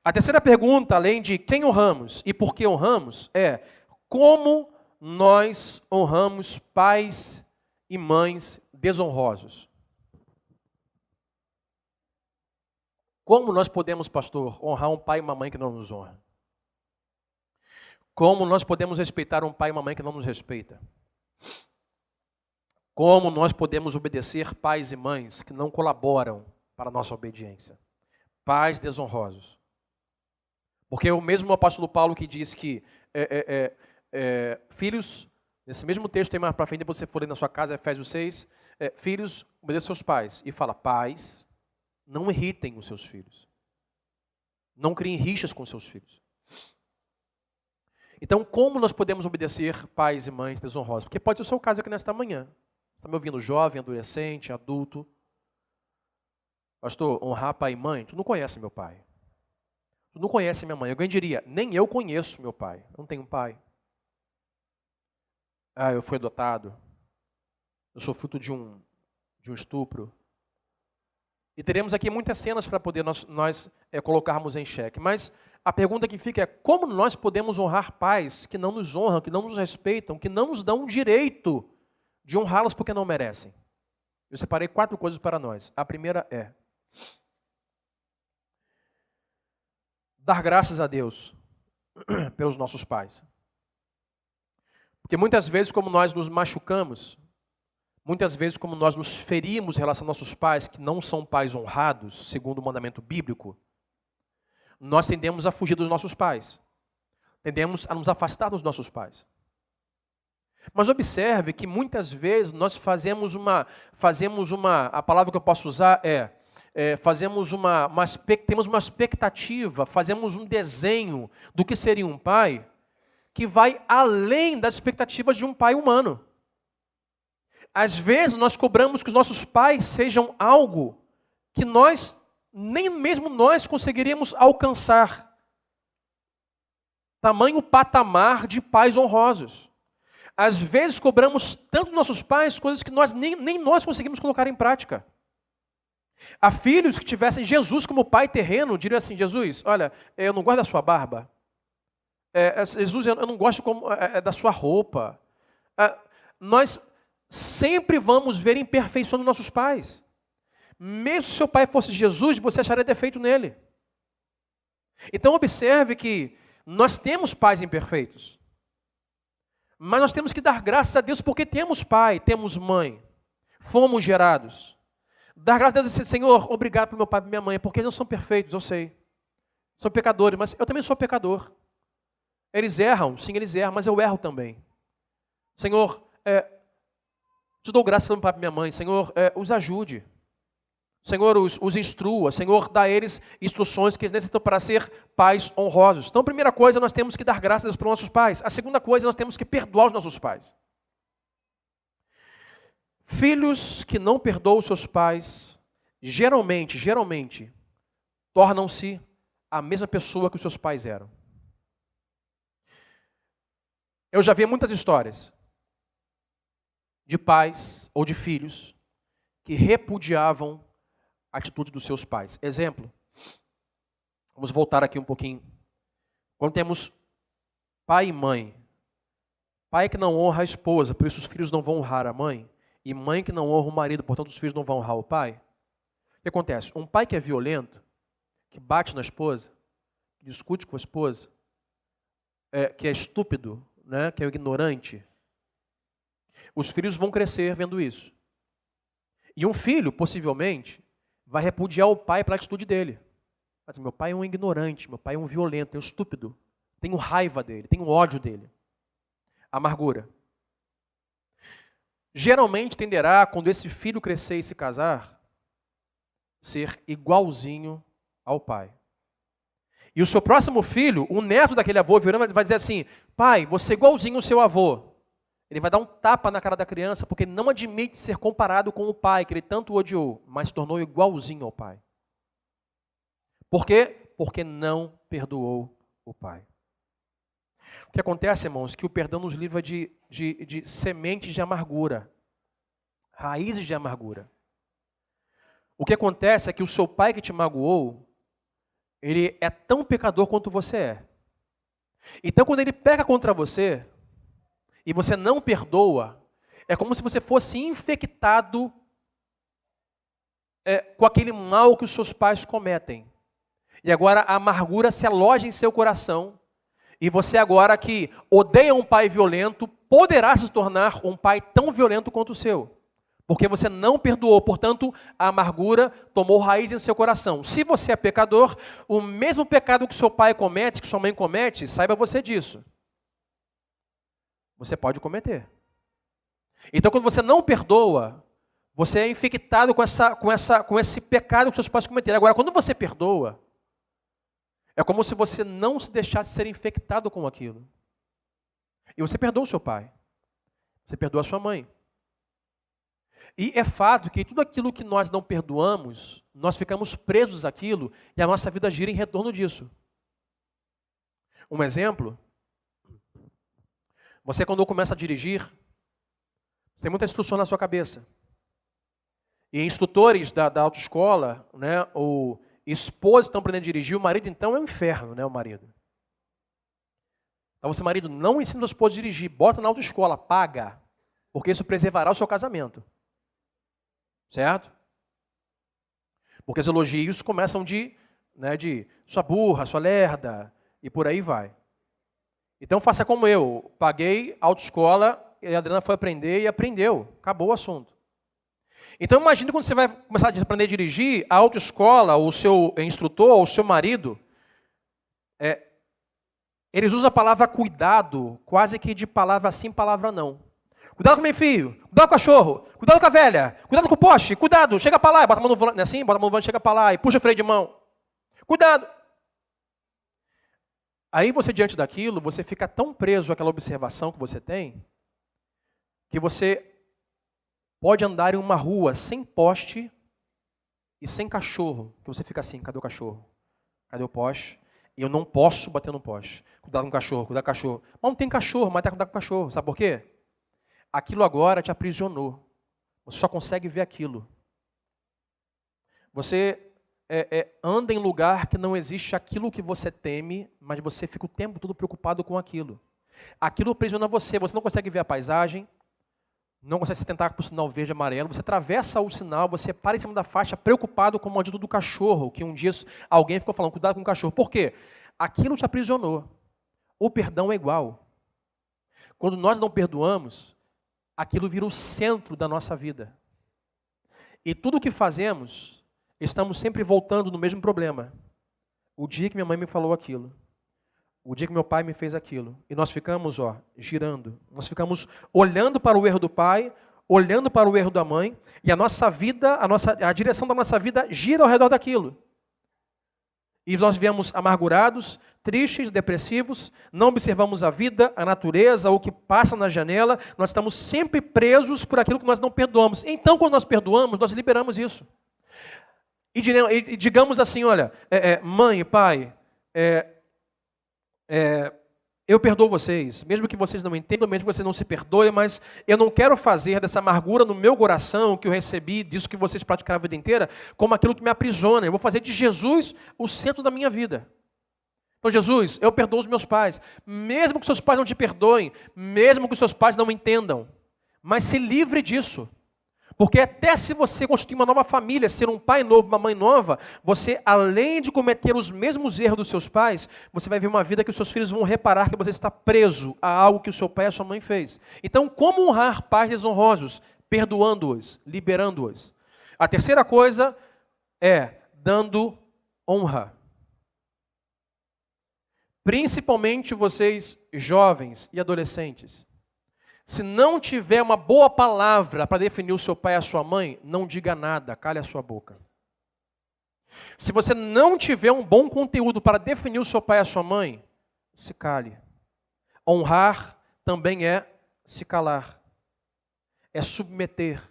A terceira pergunta, além de quem honramos e por que honramos, é como nós honramos pais e mães desonrosos. Como nós podemos, pastor, honrar um pai e uma mãe que não nos honra? Como nós podemos respeitar um pai e uma mãe que não nos respeita? Como nós podemos obedecer pais e mães que não colaboram para a nossa obediência? Pais desonrosos. Porque é o mesmo apóstolo Paulo que diz que filhos, nesse mesmo texto tem mais para frente, depois você for ler na sua casa, Efésios 6, filhos, obedeçam seus pais. E fala, pais, não irritem os seus filhos. Não criem rixas com os seus filhos. Então, como nós podemos obedecer pais e mães desonrosos? Porque pode ser o seu caso aqui nesta manhã. Você está me ouvindo jovem, adolescente, adulto. Pastor, honrar pai e mãe? Tu não conhece meu pai. Tu não conhece minha mãe. Alguém diria, nem eu conheço meu pai. Eu não tenho um pai. Eu fui adotado. Eu sou fruto de um estupro. E teremos aqui muitas cenas para poder nós colocarmos em xeque. Mas a pergunta que fica é, como nós podemos honrar pais que não nos honram, que não nos respeitam, que não nos dão o direito de honrá-los porque não merecem? Eu separei 4 coisas para nós. A primeira é dar graças a Deus pelos nossos pais. Porque muitas vezes, como nós nos machucamos, muitas vezes, como nós nos ferimos em relação aos nossos pais, que não são pais honrados, segundo o mandamento bíblico, nós tendemos a fugir dos nossos pais. Tendemos a nos afastar dos nossos pais. Mas observe que muitas vezes nós a palavra que eu posso usar temos uma expectativa, fazemos um desenho do que seria um pai, que vai além das expectativas de um pai humano. Às vezes nós cobramos que os nossos pais sejam algo que nem mesmo nós conseguiríamos alcançar. Tamanho patamar de pais honrosos. Às vezes cobramos tanto dos nossos pais coisas que nem nós conseguimos colocar em prática. Há filhos que tivessem Jesus como pai terreno, diriam assim, Jesus, olha, eu não gosto da sua barba. Jesus, eu não gosto da sua roupa. Nós sempre vamos ver imperfeição nos nossos pais. Mesmo se seu pai fosse Jesus, você acharia defeito nele. Então observe que nós temos pais imperfeitos. Mas nós temos que dar graças a Deus porque temos pai, temos mãe. Fomos gerados. Dar graças a Deus e dizer, Senhor, obrigado por meu pai e minha mãe, porque eles não são perfeitos, eu sei. São pecadores, mas eu também sou pecador. Eles erram, sim, eles erram, mas eu erro também. Senhor, te dou graças pelo meu pai e minha mãe. Senhor, os ajude. Senhor, os instrua. Senhor, dá a eles instruções que eles necessitam para ser pais honrosos. Então, a primeira coisa, nós temos que dar graças a Deus para os nossos pais. A segunda coisa, nós temos que perdoar os nossos pais. Filhos que não perdoam os seus pais, geralmente, tornam-se a mesma pessoa que os seus pais eram. Eu já vi muitas histórias de pais ou de filhos que repudiavam a atitude dos seus pais. Exemplo, vamos voltar aqui um pouquinho. Quando temos pai e mãe, pai que não honra a esposa, por isso os filhos não vão honrar a mãe, e mãe que não honra o marido, portanto os filhos não vão honrar o pai. O que acontece? Um pai que é violento, que bate na esposa, que discute com a esposa, que é estúpido, né, que é ignorante, os filhos vão crescer vendo isso. E um filho, possivelmente, vai repudiar o pai pela atitude dele. Mas meu pai é um ignorante, meu pai é um violento, é um estúpido. Tenho raiva dele, tenho ódio dele. Amargura. Geralmente tenderá, quando esse filho crescer e se casar, ser igualzinho ao pai. E o seu próximo filho, o neto daquele avô, vai dizer assim: pai, você é igualzinho ao seu avô. Ele vai dar um tapa na cara da criança, porque ele não admite ser comparado com o pai, que ele tanto odiou, mas se tornou igualzinho ao pai. Por quê? Porque não perdoou o pai. O que acontece, irmãos, é que o perdão nos livra de sementes de amargura, raízes de amargura. O que acontece é que o seu pai que te magoou, ele é tão pecador quanto você é. Então, quando ele peca contra você, e você não perdoa, é como se você fosse infectado com aquele mal que os seus pais cometem. E agora a amargura se aloja em seu coração, e você agora que odeia um pai violento, poderá se tornar um pai tão violento quanto o seu. Porque você não perdoou, portanto, a amargura tomou raiz em seu coração. Se você é pecador, o mesmo pecado que seu pai comete, que sua mãe comete, saiba você disso. Você pode cometer. Então, quando você não perdoa, você é infectado com esse pecado que seus pais cometeram. Agora, quando você perdoa, é como se você não se deixasse ser infectado com aquilo. E você perdoa o seu pai. Você perdoa a sua mãe. E é fato que tudo aquilo que nós não perdoamos, nós ficamos presos àquilo e a nossa vida gira em retorno disso. Um exemplo: você quando começa a dirigir, você tem muita instrução na sua cabeça. E instrutores da autoescola, né, ou esposas estão aprendendo a dirigir, o marido então é um inferno, né, o marido. Então você, marido, não ensina a esposa a dirigir, bota na autoescola, paga, porque isso preservará o seu casamento. Certo? Porque os elogios começam de sua burra, sua lerda, e por aí vai. Então faça como eu, paguei autoescola, e a Adriana foi aprender e aprendeu, acabou o assunto. Então imagine quando você vai começar a aprender a dirigir, a autoescola, o seu instrutor, o seu marido, eles usam a palavra cuidado, quase que de palavra sim, palavra não. Cuidado com o meu filho, cuidado com o cachorro, cuidado com a velha, cuidado com o poste, cuidado, chega para lá, e bota a mão no volante, assim, bota a mão no volante, chega para lá, e puxa o freio de mão. Cuidado. Aí você, diante daquilo, você fica tão preso àquela observação que você tem, que você pode andar em uma rua sem poste e sem cachorro, que você fica assim: cadê o cachorro? Cadê o poste? E eu não posso bater no poste. Cuidado com o cachorro, cuidado com o cachorro. Mas não tem cachorro, mas tem que cuidar com o cachorro. Sabe por quê? Aquilo agora te aprisionou. Você só consegue ver aquilo. Você anda em lugar que não existe aquilo que você teme, mas você fica o tempo todo preocupado com aquilo. Aquilo aprisiona você. Você não consegue ver a paisagem, não consegue se tentar para o sinal verde e amarelo. Você atravessa o sinal, você para em cima da faixa preocupado com o maldito do cachorro, que um dia alguém ficou falando: cuidado com o cachorro. Por quê? Aquilo te aprisionou. O perdão é igual. Quando nós não perdoamos, aquilo vira o centro da nossa vida. E tudo o que fazemos, estamos sempre voltando no mesmo problema. O dia que minha mãe me falou aquilo. O dia que meu pai me fez aquilo. E nós ficamos, girando. Nós ficamos olhando para o erro do pai, olhando para o erro da mãe, e a nossa vida, a direção da nossa vida gira ao redor daquilo. E nós viemos amargurados, tristes, depressivos, não observamos a vida, a natureza, o que passa na janela, nós estamos sempre presos por aquilo que nós não perdoamos. Então, quando nós perdoamos, nós liberamos isso. E digamos assim: olha, mãe, pai, eu perdoo vocês, mesmo que vocês não entendam, mesmo que vocês não se perdoem, mas eu não quero fazer dessa amargura no meu coração que eu recebi, disso que vocês praticaram a vida inteira, como aquilo que me aprisiona. Eu vou fazer de Jesus o centro da minha vida. Então, Jesus, eu perdoo os meus pais, mesmo que seus pais não te perdoem, mesmo que seus pais não entendam, mas se livre disso. Porque até se você constituir uma nova família, ser um pai novo, uma mãe nova, você, além de cometer os mesmos erros dos seus pais, você vai ver uma vida que os seus filhos vão reparar que você está preso a algo que o seu pai e a sua mãe fez. Então, como honrar pais desonrosos? Perdoando-os, liberando-os. A terceira coisa é dando honra. Principalmente vocês jovens e adolescentes. Se não tiver uma boa palavra para definir o seu pai e a sua mãe, não diga nada, cale a sua boca. Se você não tiver um bom conteúdo para definir o seu pai e a sua mãe, se cale. Honrar também é se calar. É submeter.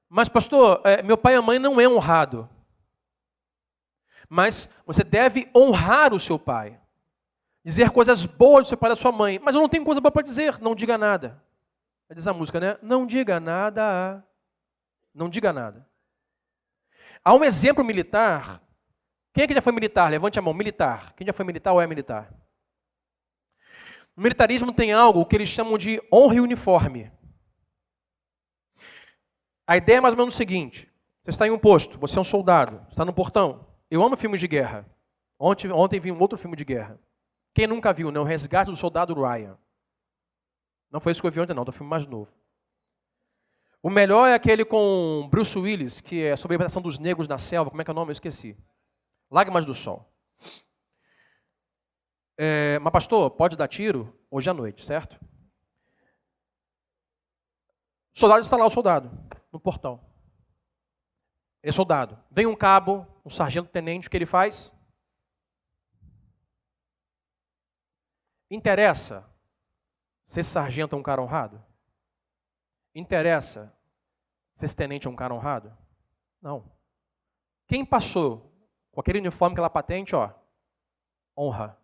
Mas pastor, meu pai e a mãe não é honrado. Mas você deve honrar o seu pai. Dizer coisas boas do seu pai e da sua mãe. Mas eu não tenho coisa boa para dizer. Não diga nada. Diz a música, né? Não diga nada. Não diga nada. Há um exemplo militar. Quem é que já foi militar? Levante a mão. Militar. Quem já foi militar ou é militar? No militarismo tem algo que eles chamam de honra e uniforme. A ideia é mais ou menos o seguinte. Você está em um posto. Você é um soldado. Está no portão. Eu amo filmes de guerra. Ontem vi um outro filme de guerra. Quem nunca viu, né? O Resgate do Soldado Ryan. Não foi esse que eu vi ontem, não. É um filme mais novo. O melhor é aquele com Bruce Willis, que é sobre a libertação dos negros na selva. Como é que é o nome? Eu esqueci. Lágrimas do Sol. Mas pastor, pode dar tiro hoje à noite, certo? O soldado está lá, o soldado, no portão. Ele é soldado. Vem um cabo, um sargento-tenente, o que ele faz? Interessa se esse sargento é um cara honrado? Interessa se esse tenente é um cara honrado? Não. Quem passou com aquele uniforme, aquela patente, honra.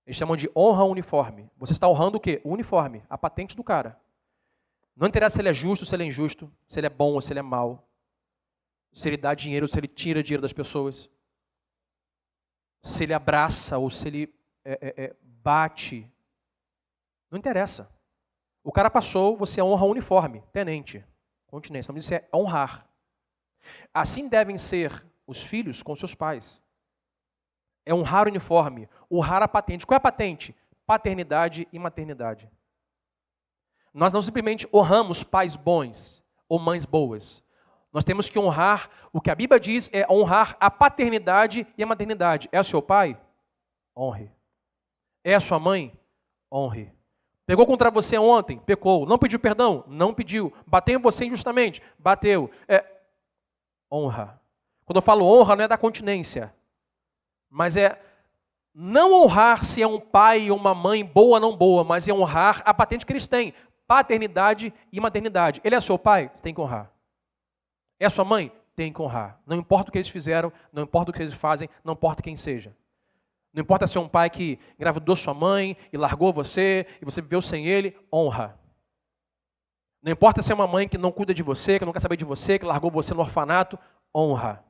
Eles chamam de honra uniforme. Você está honrando o quê? O uniforme, a patente do cara. Não interessa se ele é justo, se ele é injusto, se ele é bom ou se ele é mau, se ele dá dinheiro ou se ele tira dinheiro das pessoas, se ele abraça ou se ele bate. Não interessa. O cara passou, você honra o uniforme, tenente, continência. O nome disso é honrar. Assim devem ser os filhos com seus pais. É honrar o uniforme, honrar a patente. Qual é a patente? Paternidade e maternidade. Nós não simplesmente honramos pais bons ou mães boas. Nós temos que honrar, o que a Bíblia diz é honrar a paternidade e a maternidade. É o seu pai? Honre. É a sua mãe? Honre. Pegou contra você ontem? Pecou. Não pediu perdão? Não pediu. Bateu em você injustamente? Bateu. Honra. Quando eu falo honra, não é da continência. Mas é não honrar se é um pai ou uma mãe boa ou não boa, mas é honrar a patente que eles têm. Paternidade e maternidade. Ele é seu pai? Você tem que honrar. É sua mãe? Tem que honrar. Não importa o que eles fizeram, não importa o que eles fazem, não importa quem seja. Não importa se é um pai que engravidou sua mãe e largou você, e você viveu sem ele, honra. Não importa se é uma mãe que não cuida de você, que não quer saber de você, que largou você no orfanato, honra.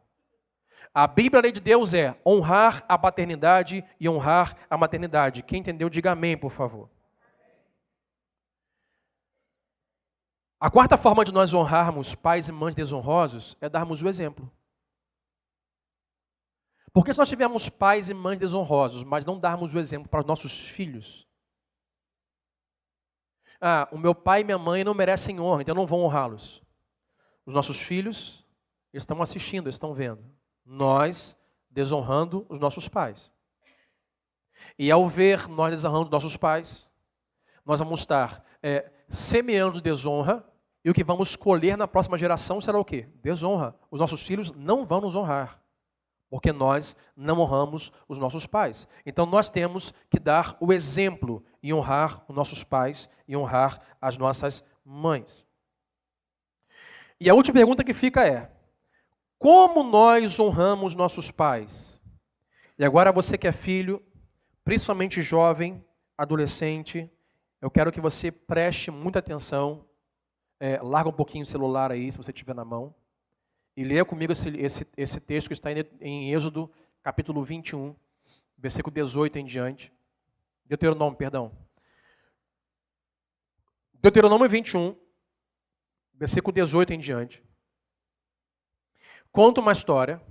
A Bíblia, a lei de Deus é honrar a paternidade e honrar a maternidade. Quem entendeu, diga amém, por favor. A quarta forma de nós honrarmos pais e mães desonrosos é darmos o exemplo. Porque se nós tivermos pais e mães desonrosos, mas não darmos o exemplo para os nossos filhos, o meu pai e minha mãe não merecem honra, então não vão honrá-los. Os nossos filhos estão assistindo, estão vendo. Nós desonrando os nossos pais. E ao ver nós desonrando os nossos pais, nós vamos estar semeando desonra, e o que vamos colher na próxima geração será o quê? Desonra. Os nossos filhos não vão nos honrar, porque nós não honramos os nossos pais. Então nós temos que dar o exemplo e honrar os nossos pais e honrar as nossas mães. E a última pergunta que fica é: como nós honramos nossos pais? E agora você que é filho, principalmente jovem, adolescente, eu quero que você preste muita atenção. Larga um pouquinho o celular aí, se você tiver na mão. E leia comigo esse texto que está em Êxodo, capítulo 21, versículo 18 em diante. Deuteronômio 21, versículo 18 em diante, conta uma história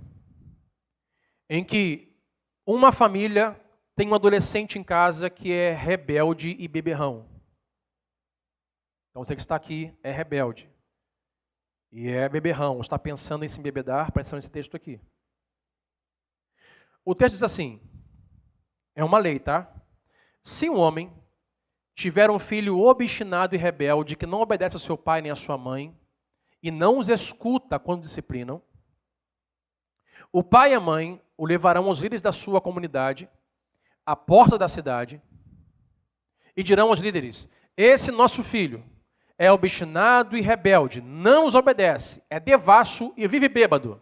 em que uma família tem um adolescente em casa que é rebelde e beberrão. Então você que está aqui é rebelde e é beberrão, está pensando em se embebedar, presta atenção nesse texto aqui. O texto diz assim, é uma lei, tá? Se um homem tiver um filho obstinado e rebelde que não obedece ao seu pai nem à sua mãe e não os escuta quando disciplinam, o pai e a mãe o levarão aos líderes da sua comunidade, à porta da cidade, e dirão aos líderes, esse nosso filho é obstinado e rebelde, não os obedece, é devasso e vive bêbado.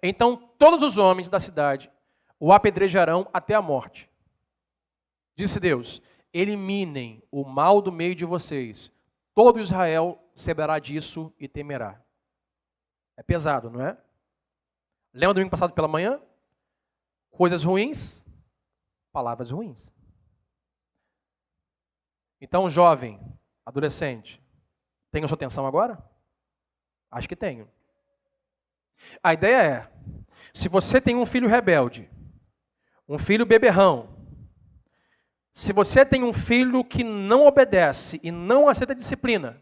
Então todos os homens da cidade o apedrejarão até a morte. Disse Deus, eliminem o mal do meio de vocês. Todo Israel saberá disso e temerá. É pesado, não é? Lembra do domingo passado pela manhã? Coisas ruins, palavras ruins. Então, jovem, adolescente, tem a sua atenção agora? Acho que tenho. A ideia é, se você tem um filho rebelde, um filho beberrão, se você tem um filho que não obedece e não aceita a disciplina,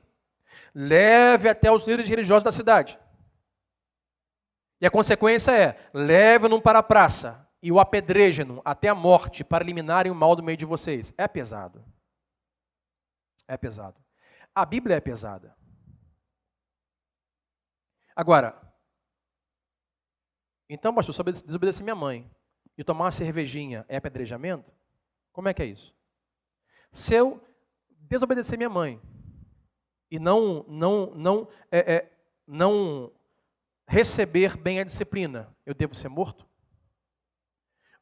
leve até os líderes religiosos da cidade. E a consequência é, leve-no para a praça e o apedrejem-no até a morte para eliminarem o mal do meio de vocês. É pesado. É pesado. A Bíblia é pesada. Agora, então, pastor, se eu desobedecer minha mãe e tomar uma cervejinha, é apedrejamento? Como é que é isso? Se eu desobedecer minha mãe e não receber bem a disciplina, eu devo ser morto?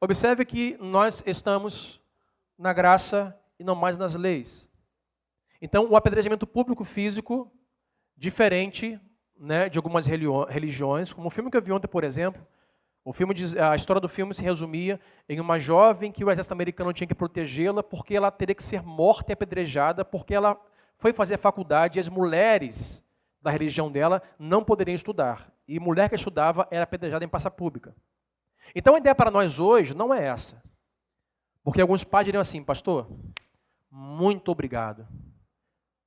Observe que nós estamos na graça e não mais nas leis. Então, o apedrejamento público físico, diferente, né, de algumas religiões, como o filme que eu vi ontem, por exemplo, a história do filme se resumia em uma jovem que o exército americano tinha que protegê-la porque ela teria que ser morta e apedrejada porque ela foi fazer a faculdade e as mulheres da religião dela não poderiam estudar. E mulher que estudava era apedrejada em praça pública. Então a ideia para nós hoje não é essa. Porque alguns pais diriam assim, pastor, muito obrigado.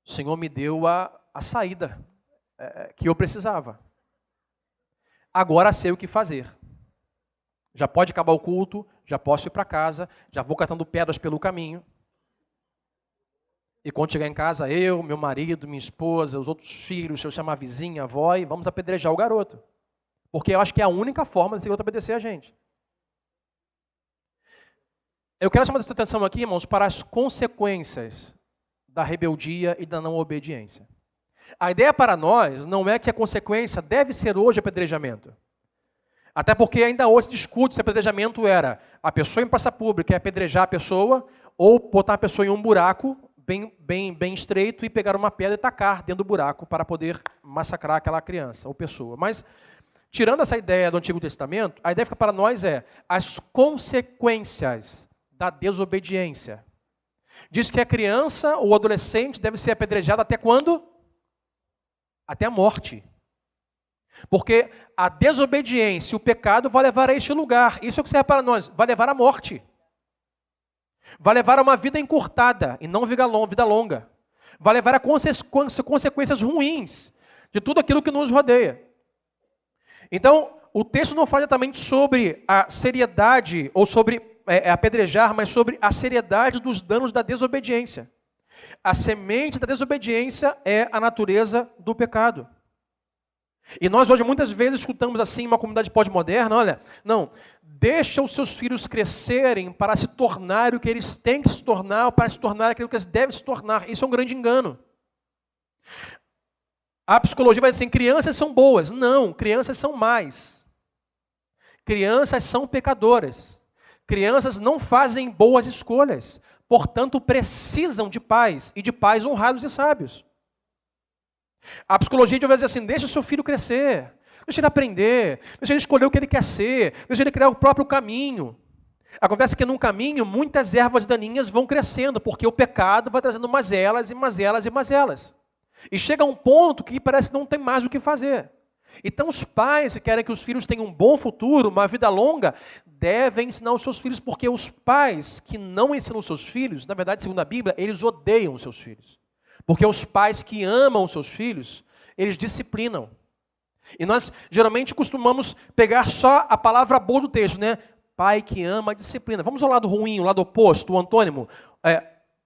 O Senhor me deu a saída que eu precisava. Agora sei o que fazer. Já pode acabar o culto, já posso ir para casa, já vou catando pedras pelo caminho. E quando chegar em casa, eu, meu marido, minha esposa, os outros filhos, se eu chamar a vizinha, a avó, e vamos apedrejar o garoto. Porque eu acho que é a única forma desse garoto obedecer a gente. Eu quero chamar a sua atenção aqui, irmãos, para as consequências da rebeldia e da não obediência. A ideia para nós não é que a consequência deve ser hoje apedrejamento. Até porque ainda hoje se discute se apedrejamento era a pessoa em praça pública apedrejar a pessoa ou botar a pessoa em um buraco bem estreito e pegar uma pedra e tacar dentro do buraco para poder massacrar aquela criança ou pessoa. Mas, tirando essa ideia do Antigo Testamento, a ideia que fica para nós é as consequências da desobediência. Diz que a criança ou adolescente deve ser apedrejado até quando? Até a morte. Porque a desobediência, o pecado vai levar a este lugar. Isso é o que serve para nós, vai levar à morte. Vai levar a uma vida encurtada e não vida longa. Vai levar a consequências ruins de tudo aquilo que nos rodeia. Então, o texto não fala exatamente sobre a seriedade ou sobre apedrejar, mas sobre a seriedade dos danos da desobediência. A semente da desobediência é a natureza do pecado. E nós hoje muitas vezes escutamos assim uma comunidade pós-moderna, olha, não, deixa os seus filhos crescerem para se tornar o que eles têm que se tornar, para se tornar aquilo que eles devem se tornar. Isso é um grande engano. A psicologia vai dizer assim, crianças são boas. Não, crianças são más. Crianças são pecadoras. Crianças não fazem boas escolhas. Portanto, precisam de pais e de pais honrados e sábios. A psicologia vai dizer assim, deixa o seu filho crescer, deixa ele aprender, deixa ele escolher o que ele quer ser, deixa ele criar o próprio caminho. Acontece que num caminho, muitas ervas daninhas vão crescendo, porque o pecado vai trazendo mazelas e mazelas e mazelas. E chega a um ponto que parece que não tem mais o que fazer. Então os pais que querem que os filhos tenham um bom futuro, uma vida longa, devem ensinar os seus filhos, porque os pais que não ensinam os seus filhos, na verdade, segundo a Bíblia, eles odeiam os seus filhos. Porque os pais que amam os seus filhos, eles disciplinam. E nós geralmente costumamos pegar só a palavra boa do texto, né? Pai que ama, disciplina. Vamos ao lado ruim, o lado oposto, o antônimo.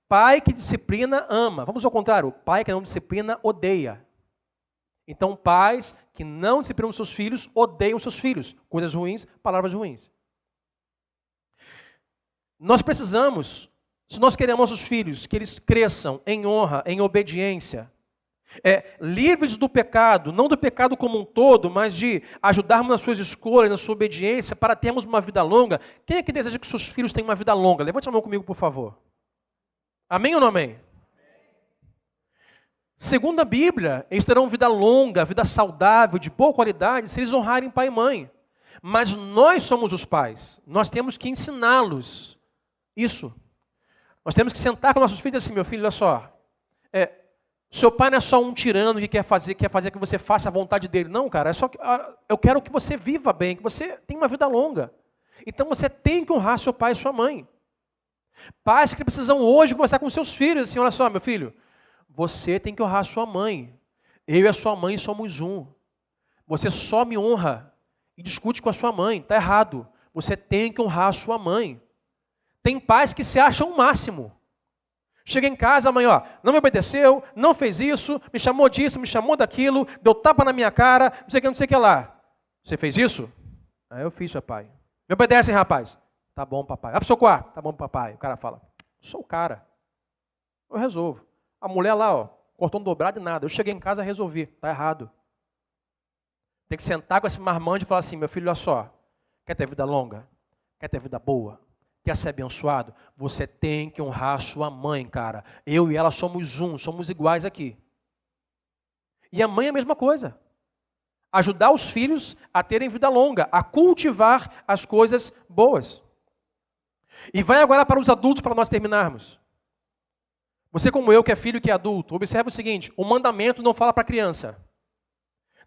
Pai que disciplina, ama. Vamos ao contrário, pai que não disciplina, odeia. Então, pais que não disciplinam os seus filhos, odeiam os seus filhos. Coisas ruins, palavras ruins. Nós precisamos, se nós queremos nossos filhos, que eles cresçam em honra, em obediência, livres do pecado, não do pecado como um todo, mas de ajudarmos nas suas escolhas, na sua obediência, para termos uma vida longa. Quem é que deseja que seus filhos tenham uma vida longa? Levante a mão comigo, por favor. Amém ou não amém? Segundo a Bíblia, eles terão vida longa, vida saudável, de boa qualidade, se eles honrarem pai e mãe. Mas nós somos os pais, nós temos que ensiná-los isso. Nós temos que sentar com nossos filhos e dizer assim, meu filho, olha só, seu pai não é só um tirano que quer fazer que você faça a vontade dele. Não, cara, eu quero que você viva bem, que você tenha uma vida longa. Então você tem que honrar seu pai e sua mãe. Pais que precisam hoje conversar com seus filhos, assim, olha só, meu filho, você tem que honrar a sua mãe. Eu e a sua mãe somos um. Você só me honra e discute com a sua mãe. Está errado. Você tem que honrar a sua mãe. Tem pais que se acham o máximo. Chega em casa, a mãe, não me obedeceu, não fez isso, me chamou disso, me chamou daquilo, deu tapa na minha cara, não sei o que lá. Você fez isso? Eu fiz, papai. Me obedecem, rapaz. Tá bom, papai. Vai pro seu quarto. Tá bom, papai. O cara fala, sou o cara. Eu resolvo. A mulher lá, cortou um dobrado e nada. Eu cheguei em casa e resolvi. Tá errado. Tem que sentar com esse marmanjo e falar assim, meu filho, olha só, quer ter vida longa? Quer ter vida boa? Quer ser abençoado? Você tem que honrar a sua mãe, cara. Eu e ela somos um, somos iguais aqui. E a mãe é a mesma coisa. Ajudar os filhos a terem vida longa, a cultivar as coisas boas. E vai agora para os adultos para nós terminarmos. Você como eu, que é filho e que é adulto, observa o seguinte, o mandamento não fala para a criança.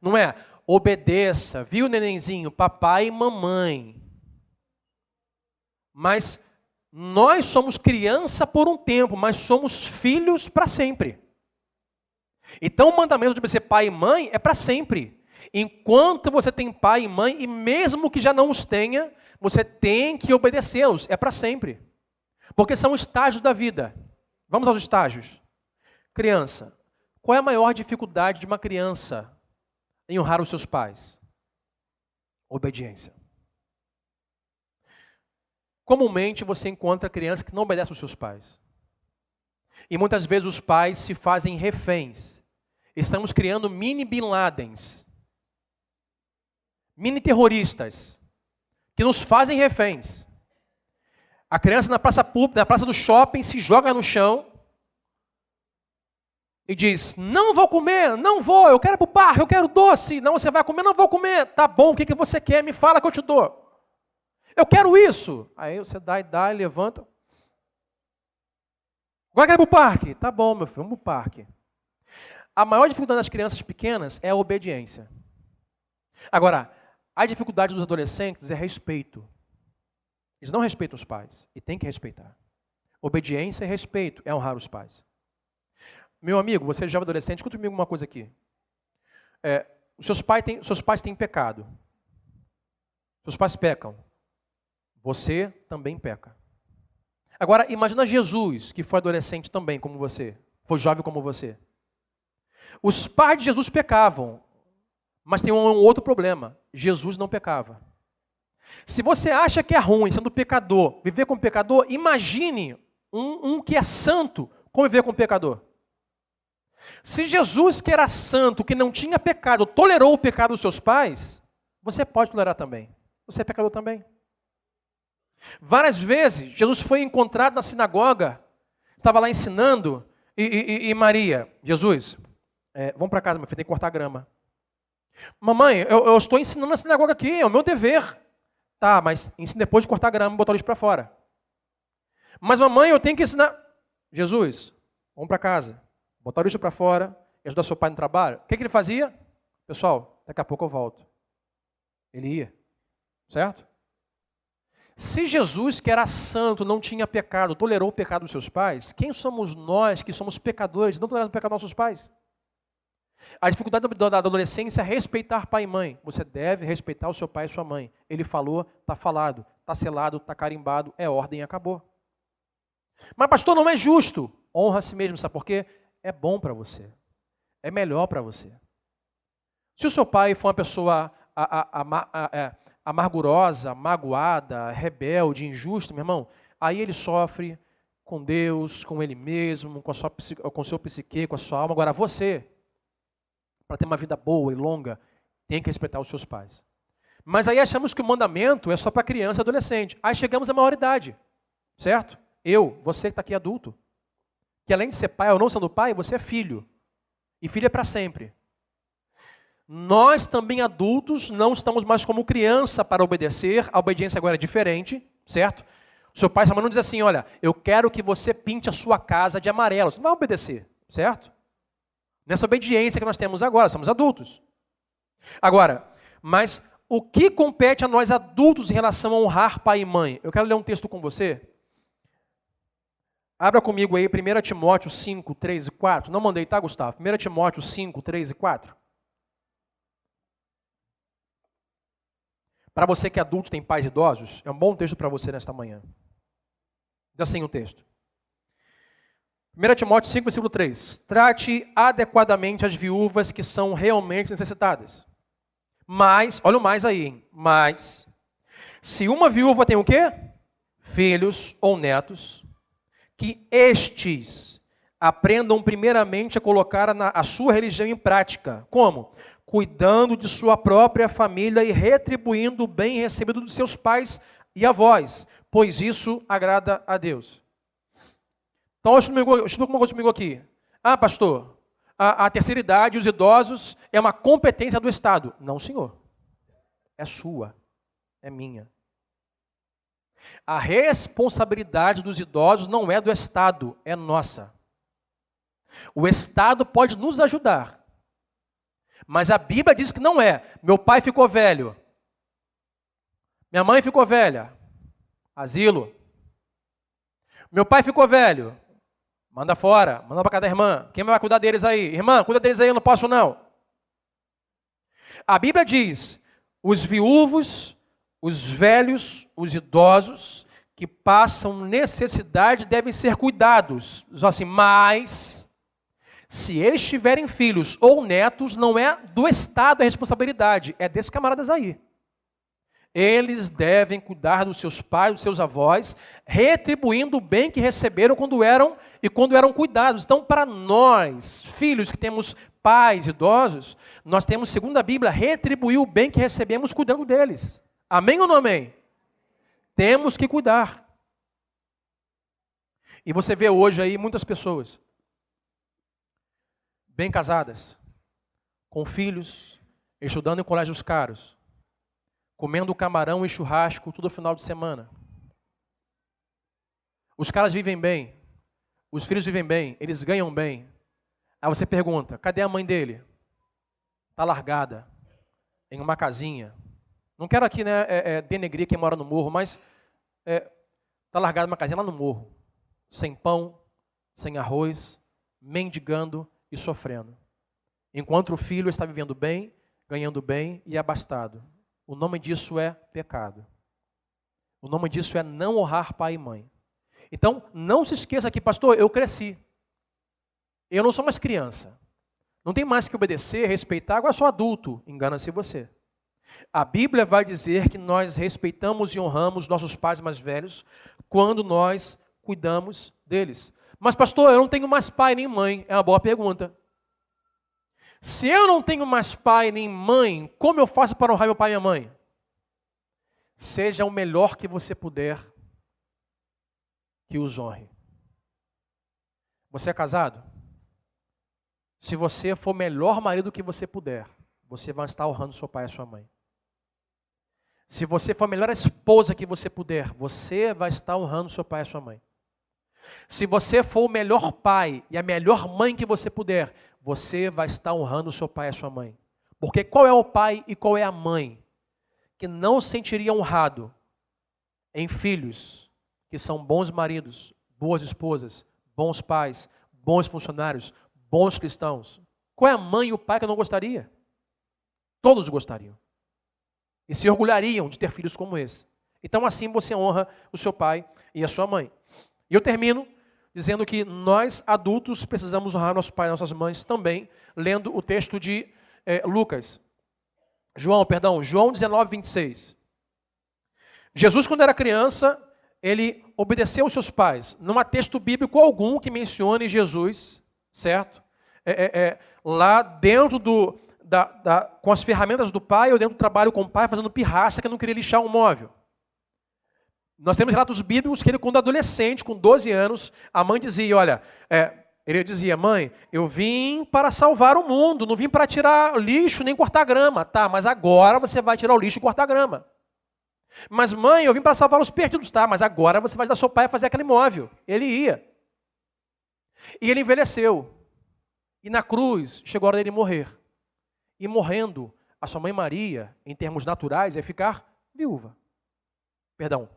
Não é, obedeça, viu, nenenzinho, papai e mamãe. Mas nós somos criança por um tempo, mas somos filhos para sempre. Então o mandamento de você ser pai e mãe é para sempre. Enquanto você tem pai e mãe, e mesmo que já não os tenha, você tem que obedecê-los, é para sempre. Porque são estágios da vida. Vamos aos estágios. Criança, qual é a maior dificuldade de uma criança em honrar os seus pais? Obediência. Comumente você encontra crianças que não obedecem aos seus pais. E muitas vezes os pais se fazem reféns. Estamos criando mini Bin Ladens, mini terroristas, que nos fazem reféns. A criança na praça pública, na praça do shopping, se joga no chão e diz, não vou comer, não vou, eu quero ir para o parque, eu quero doce. Não, você vai comer, não vou comer. Tá bom, o que você quer? Me fala que eu te dou. Eu quero isso. Aí você dá e levanta. Agora quero ir para o parque. Tá bom, meu filho, vamos para o parque. A maior dificuldade das crianças pequenas é a obediência. Agora, a dificuldade dos adolescentes é respeito. Eles não respeitam os pais e tem que respeitar. Obediência e respeito é honrar os pais. Meu amigo, você é jovem adolescente, escuta comigo uma coisa aqui. Seus pais têm pecado. Seus pais pecam. Você também peca. Agora, imagina Jesus, que foi adolescente também, como você. Foi jovem como você. Os pais de Jesus pecavam. Mas tem um outro problema. Jesus não pecava. Se você acha que é ruim, sendo pecador, viver como pecador, imagine um que é santo conviver com pecador. Se Jesus, que era santo, que não tinha pecado, tolerou o pecado dos seus pais, você pode tolerar também. Você é pecador também. Várias vezes, Jesus foi encontrado na sinagoga, estava lá ensinando, e Maria, Jesus, vamos para casa, meu filho, tem que cortar grama. Mamãe, eu estou ensinando na sinagoga aqui, é o meu dever. Tá, mas ensine depois de cortar grama e botar o lixo para fora. Mas mamãe, eu tenho que ensinar. Jesus, vamos para casa, botar o lixo para fora e ajudar seu pai no trabalho, o que ele fazia? Pessoal, daqui a pouco eu volto. Ele ia, certo? Se Jesus, que era santo, não tinha pecado, tolerou o pecado dos seus pais, quem somos nós que somos pecadores, não toleramos o pecado dos nossos pais? A dificuldade da adolescência é respeitar pai e mãe. Você deve respeitar o seu pai e sua mãe. Ele falou, está falado, está selado, está carimbado, é ordem e acabou. Mas pastor, não é justo. Honra a si mesmo, sabe por quê? É bom para você. É melhor para você. Se o seu pai for uma pessoa amargurosa, magoada, rebelde, injusta, meu irmão, aí ele sofre com Deus, com ele mesmo, com o seu psique, com a sua alma. Agora você, para ter uma vida boa e longa, tem que respeitar os seus pais. Mas aí achamos que o mandamento é só para criança e adolescente. Aí chegamos à maioridade, certo? Você que está aqui adulto, que além de ser pai ou não sendo pai, você é filho. E filho é para sempre. Nós também adultos não estamos mais como criança para obedecer, a obediência agora é diferente, certo? Seu pai e sua mãe não diz assim, olha, eu quero que você pinte a sua casa de amarelo, você não vai obedecer, certo? Nessa obediência que nós temos agora, somos adultos. Agora, mas o que compete a nós adultos em relação a honrar pai e mãe? Eu quero ler um texto com você. Abra comigo aí 1 Timóteo 5, 3 e 4. Não mandei, tá, Gustavo? 1 Timóteo 5, 3 e 4. Para você que é adulto e tem pais idosos, é um bom texto para você nesta manhã. Diz assim o texto. 1 Timóteo 5, versículo 3. Trate adequadamente as viúvas que são realmente necessitadas. Mas, olha o mais aí, hein? Mas, se uma viúva tem o quê? Filhos ou netos, que estes aprendam primeiramente a colocar a sua religião em prática. Como? Cuidando de sua própria família e retribuindo o bem recebido dos seus pais e avós, pois isso agrada a Deus. Então, estuda uma coisa comigo aqui. Ah, pastor, a terceira idade, os idosos, é uma competência do Estado. Não, senhor. É sua. É minha. A responsabilidade dos idosos não é do Estado, é nossa. O Estado pode nos ajudar. Mas a Bíblia diz que não é. Meu pai ficou velho. Minha mãe ficou velha. Asilo. Meu pai ficou velho. Manda fora. Manda para casa da irmã. Quem vai cuidar deles aí? Irmã, cuida deles aí, eu não posso não. A Bíblia diz, os viúvos, os velhos, os idosos, que passam necessidade devem ser cuidados. Diz assim, mas se eles tiverem filhos ou netos, não é do Estado a responsabilidade, é desses camaradas aí. Eles devem cuidar dos seus pais, dos seus avós, retribuindo o bem que receberam quando eram cuidados. Então, para nós, filhos que temos pais idosos, nós temos, segundo a Bíblia, retribuir o bem que recebemos cuidando deles. Amém ou não amém? Temos que cuidar. E você vê hoje aí muitas pessoas bem casadas, com filhos, estudando em colégios caros, comendo camarão e churrasco todo final de semana. Os caras vivem bem, os filhos vivem bem, eles ganham bem. Aí você pergunta, cadê a mãe dele? Está largada, em uma casinha. Não quero aqui denegrir quem mora no morro, mas está largada em uma casinha lá no morro, sem pão, sem arroz, mendigando e sofrendo. Enquanto o filho está vivendo bem, ganhando bem e abastado. O nome disso é pecado. O nome disso é não honrar pai e mãe. Então, não se esqueça que, pastor, eu cresci. Eu não sou mais criança. Não tem mais que obedecer, respeitar, agora sou adulto. Engana-se você. A Bíblia vai dizer que nós respeitamos e honramos nossos pais mais velhos quando nós cuidamos deles. Mas, pastor, eu não tenho mais pai nem mãe. É uma boa pergunta. Se eu não tenho mais pai nem mãe, como eu faço para honrar meu pai e minha mãe? Seja o melhor que você puder, que os honre. Você é casado? Se você for o melhor marido que você puder, você vai estar honrando seu pai e sua mãe. Se você for a melhor esposa que você puder, você vai estar honrando seu pai e sua mãe. Se você for o melhor pai e a melhor mãe que você puder, você vai estar honrando o seu pai e a sua mãe. Porque qual é o pai e qual é a mãe que não se sentiria honrado em filhos que são bons maridos, boas esposas, bons pais, bons funcionários, bons cristãos? Qual é a mãe e o pai que não gostaria? Todos gostariam. E se orgulhariam de ter filhos como esse. Então assim você honra o seu pai e a sua mãe. E eu termino dizendo que nós, adultos, precisamos honrar nosso pai e nossas mães também, lendo o texto de João 19, 26. Jesus, quando era criança, ele obedeceu aos seus pais. Não há texto bíblico algum que mencione Jesus, certo? Lá dentro com as ferramentas do pai, ou dentro do trabalho com o pai, fazendo pirraça, que não queria lixar um móvel. Nós temos relatos bíblicos que ele, quando adolescente, com 12 anos, a mãe dizia, olha, ele dizia, mãe, eu vim para salvar o mundo, não vim para tirar lixo nem cortar grama. Tá, mas agora você vai tirar o lixo e cortar grama. Mas mãe, eu vim para salvar os perdidos. Tá, mas agora você vai ajudar seu pai a fazer aquele móvel. Ele ia. E ele envelheceu. E na cruz chegou a hora dele morrer. E morrendo, a sua mãe Maria, em termos naturais, ia ficar viúva. Perdão.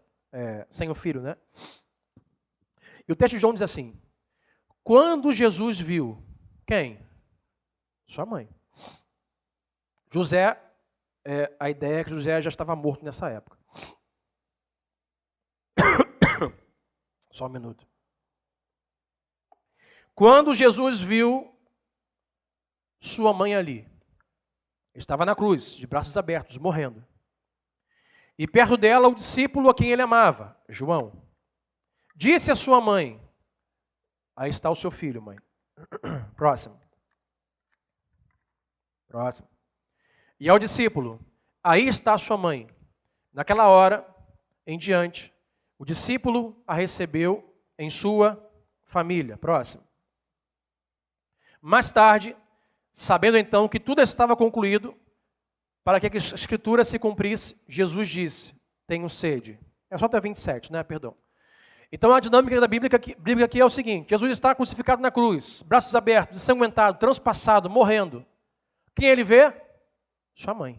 Sem o filho, né? E o texto de João diz assim, quando Jesus viu, quem? Sua mãe. José, a ideia é que José já estava morto nessa época. Só um minuto. Quando Jesus viu sua mãe ali, estava na cruz, de braços abertos, morrendo. E perto dela o discípulo a quem ele amava, João. Disse a sua mãe, aí está o seu filho, mãe. Próximo. E ao discípulo, aí está a sua mãe. Naquela hora, em diante, o discípulo a recebeu em sua família. Próximo. Mais tarde, sabendo então que tudo estava concluído, para que a escritura se cumprisse, Jesus disse, tenho sede. É só até 27, né? Perdão. Então a dinâmica da Bíblia aqui é o seguinte, Jesus está crucificado na cruz, braços abertos, ensanguentado, transpassado, morrendo. Quem ele vê? Sua mãe.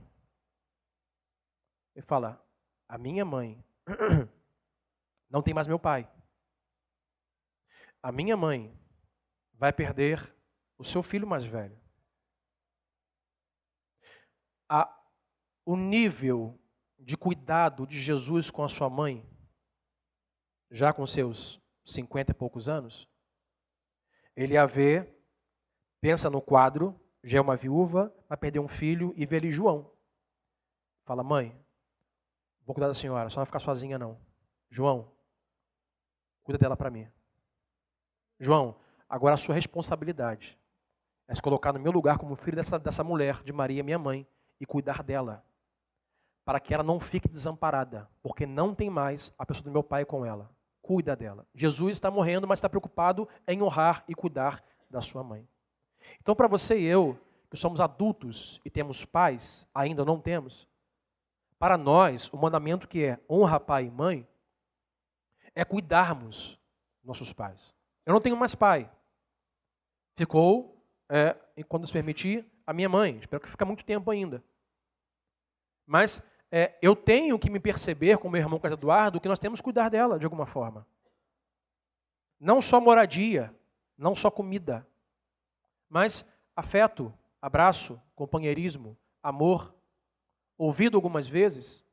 Ele fala, a minha mãe não tem mais meu pai. A minha mãe vai perder o seu filho mais velho. O nível de cuidado de Jesus com a sua mãe, já com seus 50 e poucos anos, ele a vê, pensa no quadro, já é uma viúva, vai perder um filho e vê ali João. Fala, mãe, vou cuidar da senhora, só não vai ficar sozinha não. João, cuida dela para mim. João, agora a sua responsabilidade é se colocar no meu lugar como filho dessa mulher, de Maria, minha mãe, e cuidar dela, para que ela não fique desamparada, porque não tem mais a pessoa do meu pai com ela. Cuida dela. Jesus está morrendo, mas está preocupado em honrar e cuidar da sua mãe. Então, para você e eu, que somos adultos e temos pais, ainda não temos, para nós, o mandamento que é honra pai e mãe, é cuidarmos dos nossos pais. Eu não tenho mais pai. Ficou, quando se permitir, a minha mãe. Espero que fique muito tempo ainda. Mas eu tenho que me perceber, com meu irmão Carlos Eduardo, que nós temos que cuidar dela de alguma forma. Não só moradia, não só comida, mas afeto, abraço, companheirismo, amor, ouvido algumas vezes,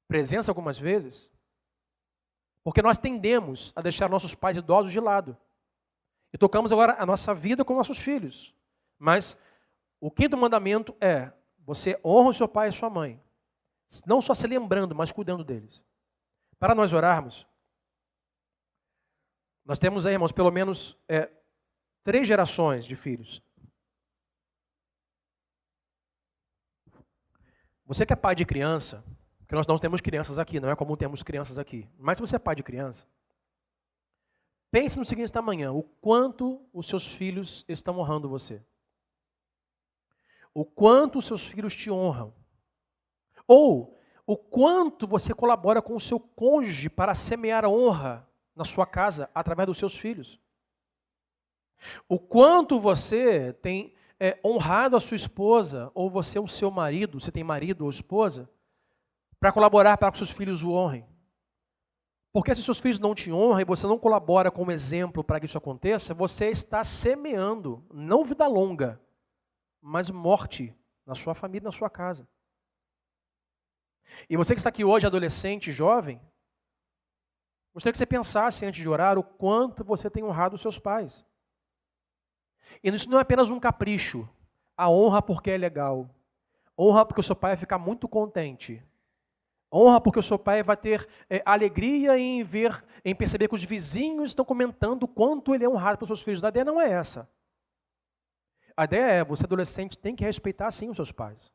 presença algumas vezes. Porque nós tendemos a deixar nossos pais idosos de lado. E tocamos agora a nossa vida com nossos filhos. Mas o quinto mandamento é, você honra o seu pai e a sua mãe. Não só se lembrando, mas cuidando deles. Para nós orarmos, nós temos aí, irmãos, pelo menos 3 gerações de filhos. Você que é pai de criança, porque nós não temos crianças aqui, não é comum termos crianças aqui. Mas se você é pai de criança, pense no seguinte esta manhã, o quanto os seus filhos estão honrando você. O quanto os seus filhos te honram. Ou o quanto você colabora com o seu cônjuge para semear a honra na sua casa através dos seus filhos. O quanto você tem honrado a sua esposa, ou você o seu marido, se tem marido ou esposa, para colaborar para que seus filhos o honrem. Porque se seus filhos não te honram e você não colabora como exemplo para que isso aconteça, você está semeando, não vida longa, mas morte na sua família, na sua casa. E você que está aqui hoje, adolescente, jovem, gostaria que você pensasse antes de orar o quanto você tem honrado os seus pais. E isso não é apenas um capricho, a honra porque é legal, honra porque o seu pai vai ficar muito contente, honra porque o seu pai vai ter alegria em perceber que os vizinhos estão comentando o quanto ele é honrado pelos seus filhos. A ideia não é essa. A ideia é, você adolescente tem que respeitar sim os seus pais.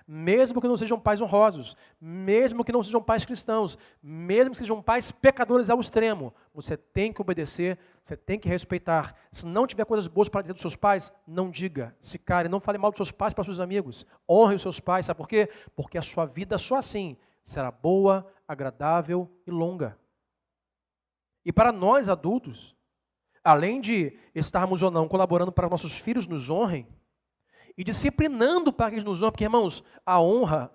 Mesmo que não sejam pais honrosos, mesmo que não sejam pais cristãos, mesmo que sejam pais pecadores ao extremo, você tem que obedecer, você tem que respeitar. Se não tiver coisas boas para dizer dos seus pais, não diga, se care, não fale mal dos seus pais para os seus amigos. Honre os seus pais, sabe por quê? Porque a sua vida só assim será boa, agradável e longa. E para nós adultos, além de estarmos ou não colaborando para que nossos filhos nos honrem, e disciplinando para que eles nos honrem, porque, irmãos, a honra,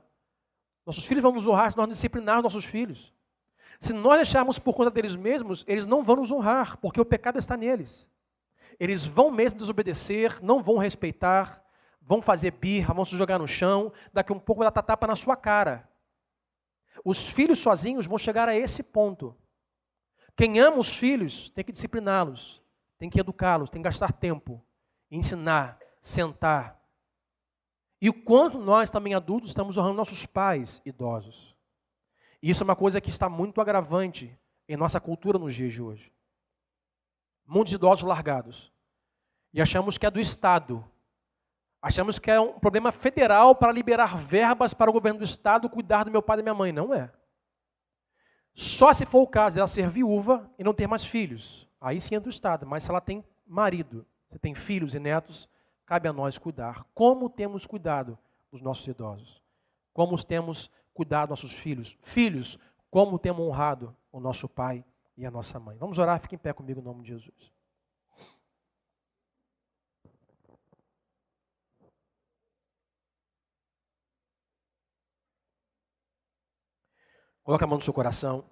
nossos filhos vão nos honrar se nós disciplinarmos nossos filhos. Se nós deixarmos por conta deles mesmos, eles não vão nos honrar, porque o pecado está neles. Eles vão mesmo desobedecer, não vão respeitar, vão fazer birra, vão se jogar no chão, daqui a um pouco vai dar tapa na sua cara. Os filhos sozinhos vão chegar a esse ponto. Quem ama os filhos tem que discipliná-los, tem que educá-los, tem que gastar tempo, ensinar, sentar. E o quanto nós também adultos estamos honrando nossos pais idosos. E isso é uma coisa que está muito agravante em nossa cultura nos dias de hoje. Muitos idosos largados. E achamos que é do Estado. Achamos que é um problema federal para liberar verbas para o governo do Estado cuidar do meu pai e da minha mãe. Não é. Só se for o caso dela ser viúva e não ter mais filhos. Aí sim entra o Estado. Mas se ela tem marido, se tem filhos e netos, cabe a nós cuidar. Como temos cuidado dos nossos idosos? Como temos cuidado dos nossos filhos? Filhos, como temos honrado o nosso pai e a nossa mãe? Vamos orar, fique em pé comigo em nome de Jesus. Coloque a mão no seu coração.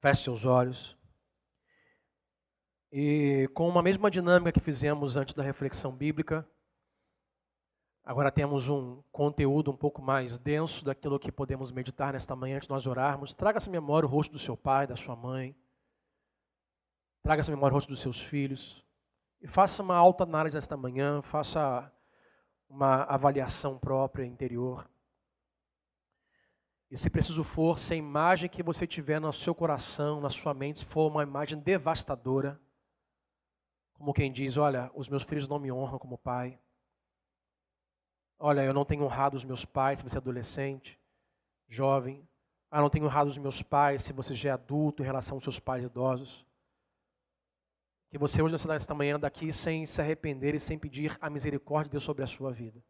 Feche seus olhos. E com uma mesma dinâmica que fizemos antes da reflexão bíblica, agora temos um conteúdo um pouco mais denso daquilo que podemos meditar nesta manhã antes de nós orarmos. Traga-se à memória o rosto do seu pai, da sua mãe. Traga-se à memória o rosto dos seus filhos. E faça uma autoanálise nesta manhã, faça uma avaliação própria, interior. E se preciso for, se a imagem que você tiver no seu coração, na sua mente, se for uma imagem devastadora, como quem diz, olha, os meus filhos não me honram como pai. Olha, eu não tenho honrado os meus pais, se você é adolescente, jovem. Eu não tenho honrado os meus pais, se você já é adulto, em relação aos seus pais idosos. Que você hoje, nesta manhã, daqui, sem se arrepender e sem pedir a misericórdia de Deus sobre a sua vida.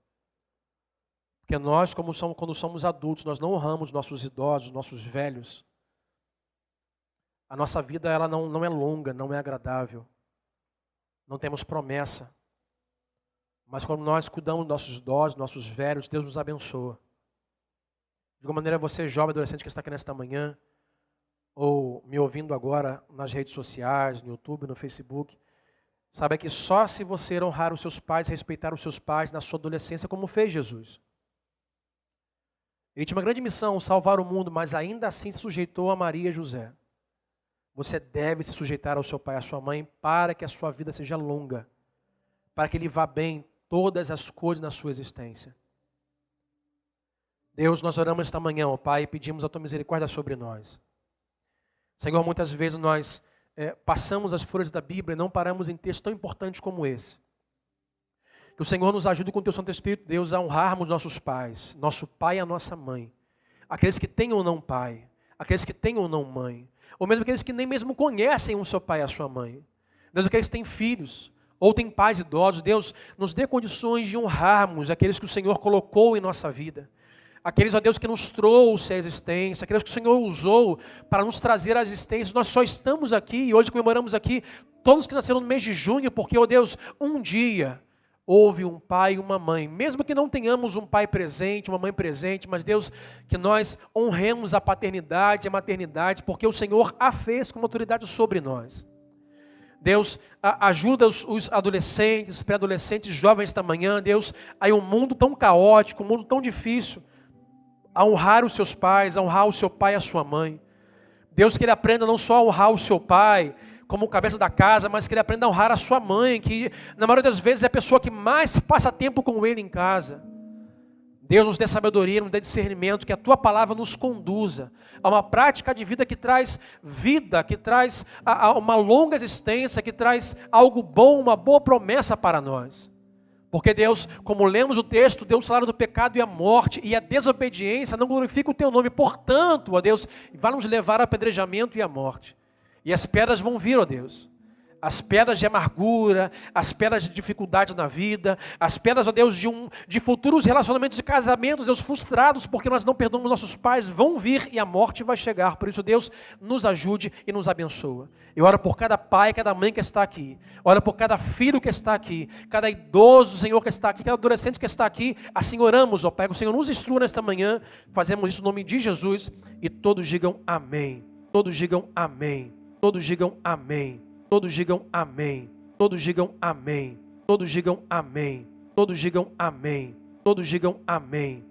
Porque nós, quando somos adultos, nós não honramos nossos idosos, nossos velhos. A nossa vida ela não é longa, não é agradável. Não temos promessa. Mas quando nós cuidamos dos nossos idosos, nossos velhos, Deus nos abençoa. De alguma maneira, você jovem, adolescente que está aqui nesta manhã, ou me ouvindo agora nas redes sociais, no YouTube, no Facebook, saiba que só se você honrar os seus pais, respeitar os seus pais na sua adolescência, como fez Jesus. Ele tinha uma grande missão, salvar o mundo, mas ainda assim se sujeitou a Maria e José. Você deve se sujeitar ao seu pai e à sua mãe para que a sua vida seja longa, para que ele vá bem todas as coisas na sua existência. Deus, nós oramos esta manhã, ó Pai, e pedimos a Tua misericórdia sobre nós. Senhor, muitas vezes nós passamos as folhas da Bíblia e não paramos em textos tão importantes como esse. Que o Senhor nos ajude com o Teu Santo Espírito, Deus, a honrarmos nossos pais, nosso pai e a nossa mãe. Aqueles que têm ou não pai, aqueles que têm ou não mãe, ou mesmo aqueles que nem mesmo conhecem o seu pai e a sua mãe. Deus, aqueles que têm filhos, ou têm pais idosos, Deus, nos dê condições de honrarmos aqueles que o Senhor colocou em nossa vida. Aqueles, ó Deus, que nos trouxe à existência, aqueles que o Senhor usou para nos trazer à existência. Nós só estamos aqui e hoje comemoramos aqui todos que nasceram no mês de junho, porque, ó Deus, um dia houve um pai e uma mãe. Mesmo que não tenhamos um pai presente, uma mãe presente, mas Deus, que nós honremos a paternidade, a maternidade, porque o Senhor a fez com autoridade sobre nós. Deus, ajuda os adolescentes, pré-adolescentes, jovens esta manhã, Deus, aí um mundo tão caótico, um mundo tão difícil, a honrar os seus pais, a honrar o seu pai e a sua mãe. Deus, que ele aprenda não só a honrar o seu pai, como cabeça da casa, mas que ele aprenda a honrar a sua mãe, que na maioria das vezes é a pessoa que mais passa tempo com ele em casa. Deus nos dê sabedoria, nos dê discernimento, que a tua palavra nos conduza a uma prática de vida que traz vida, que traz uma longa existência, que traz algo bom, uma boa promessa para nós. Porque Deus, como lemos o texto, Deus, o salário do pecado e a morte, e a desobediência não glorifica o teu nome. Portanto, ó Deus, vai nos levar ao apedrejamento e à morte. E as pedras vão vir, ó Deus. As pedras de amargura, as pedras de dificuldade na vida, as pedras, ó Deus, de futuros relacionamentos de casamentos, Deus, frustrados porque nós não perdoamos nossos pais, vão vir e a morte vai chegar. Por isso, Deus, nos ajude e nos abençoa. Eu oro por cada pai, cada mãe que está aqui. Oro por cada filho que está aqui, cada idoso, Senhor, que está aqui, cada adolescente que está aqui. Assim oramos, ó Pai, que o Senhor nos instrua nesta manhã. Fazemos isso no nome de Jesus e todos digam amém. Todos digam amém. Todos digam amém. Todos digam amém. Todos digam amém. Todos digam amém. Todos digam amém. Todos digam amém.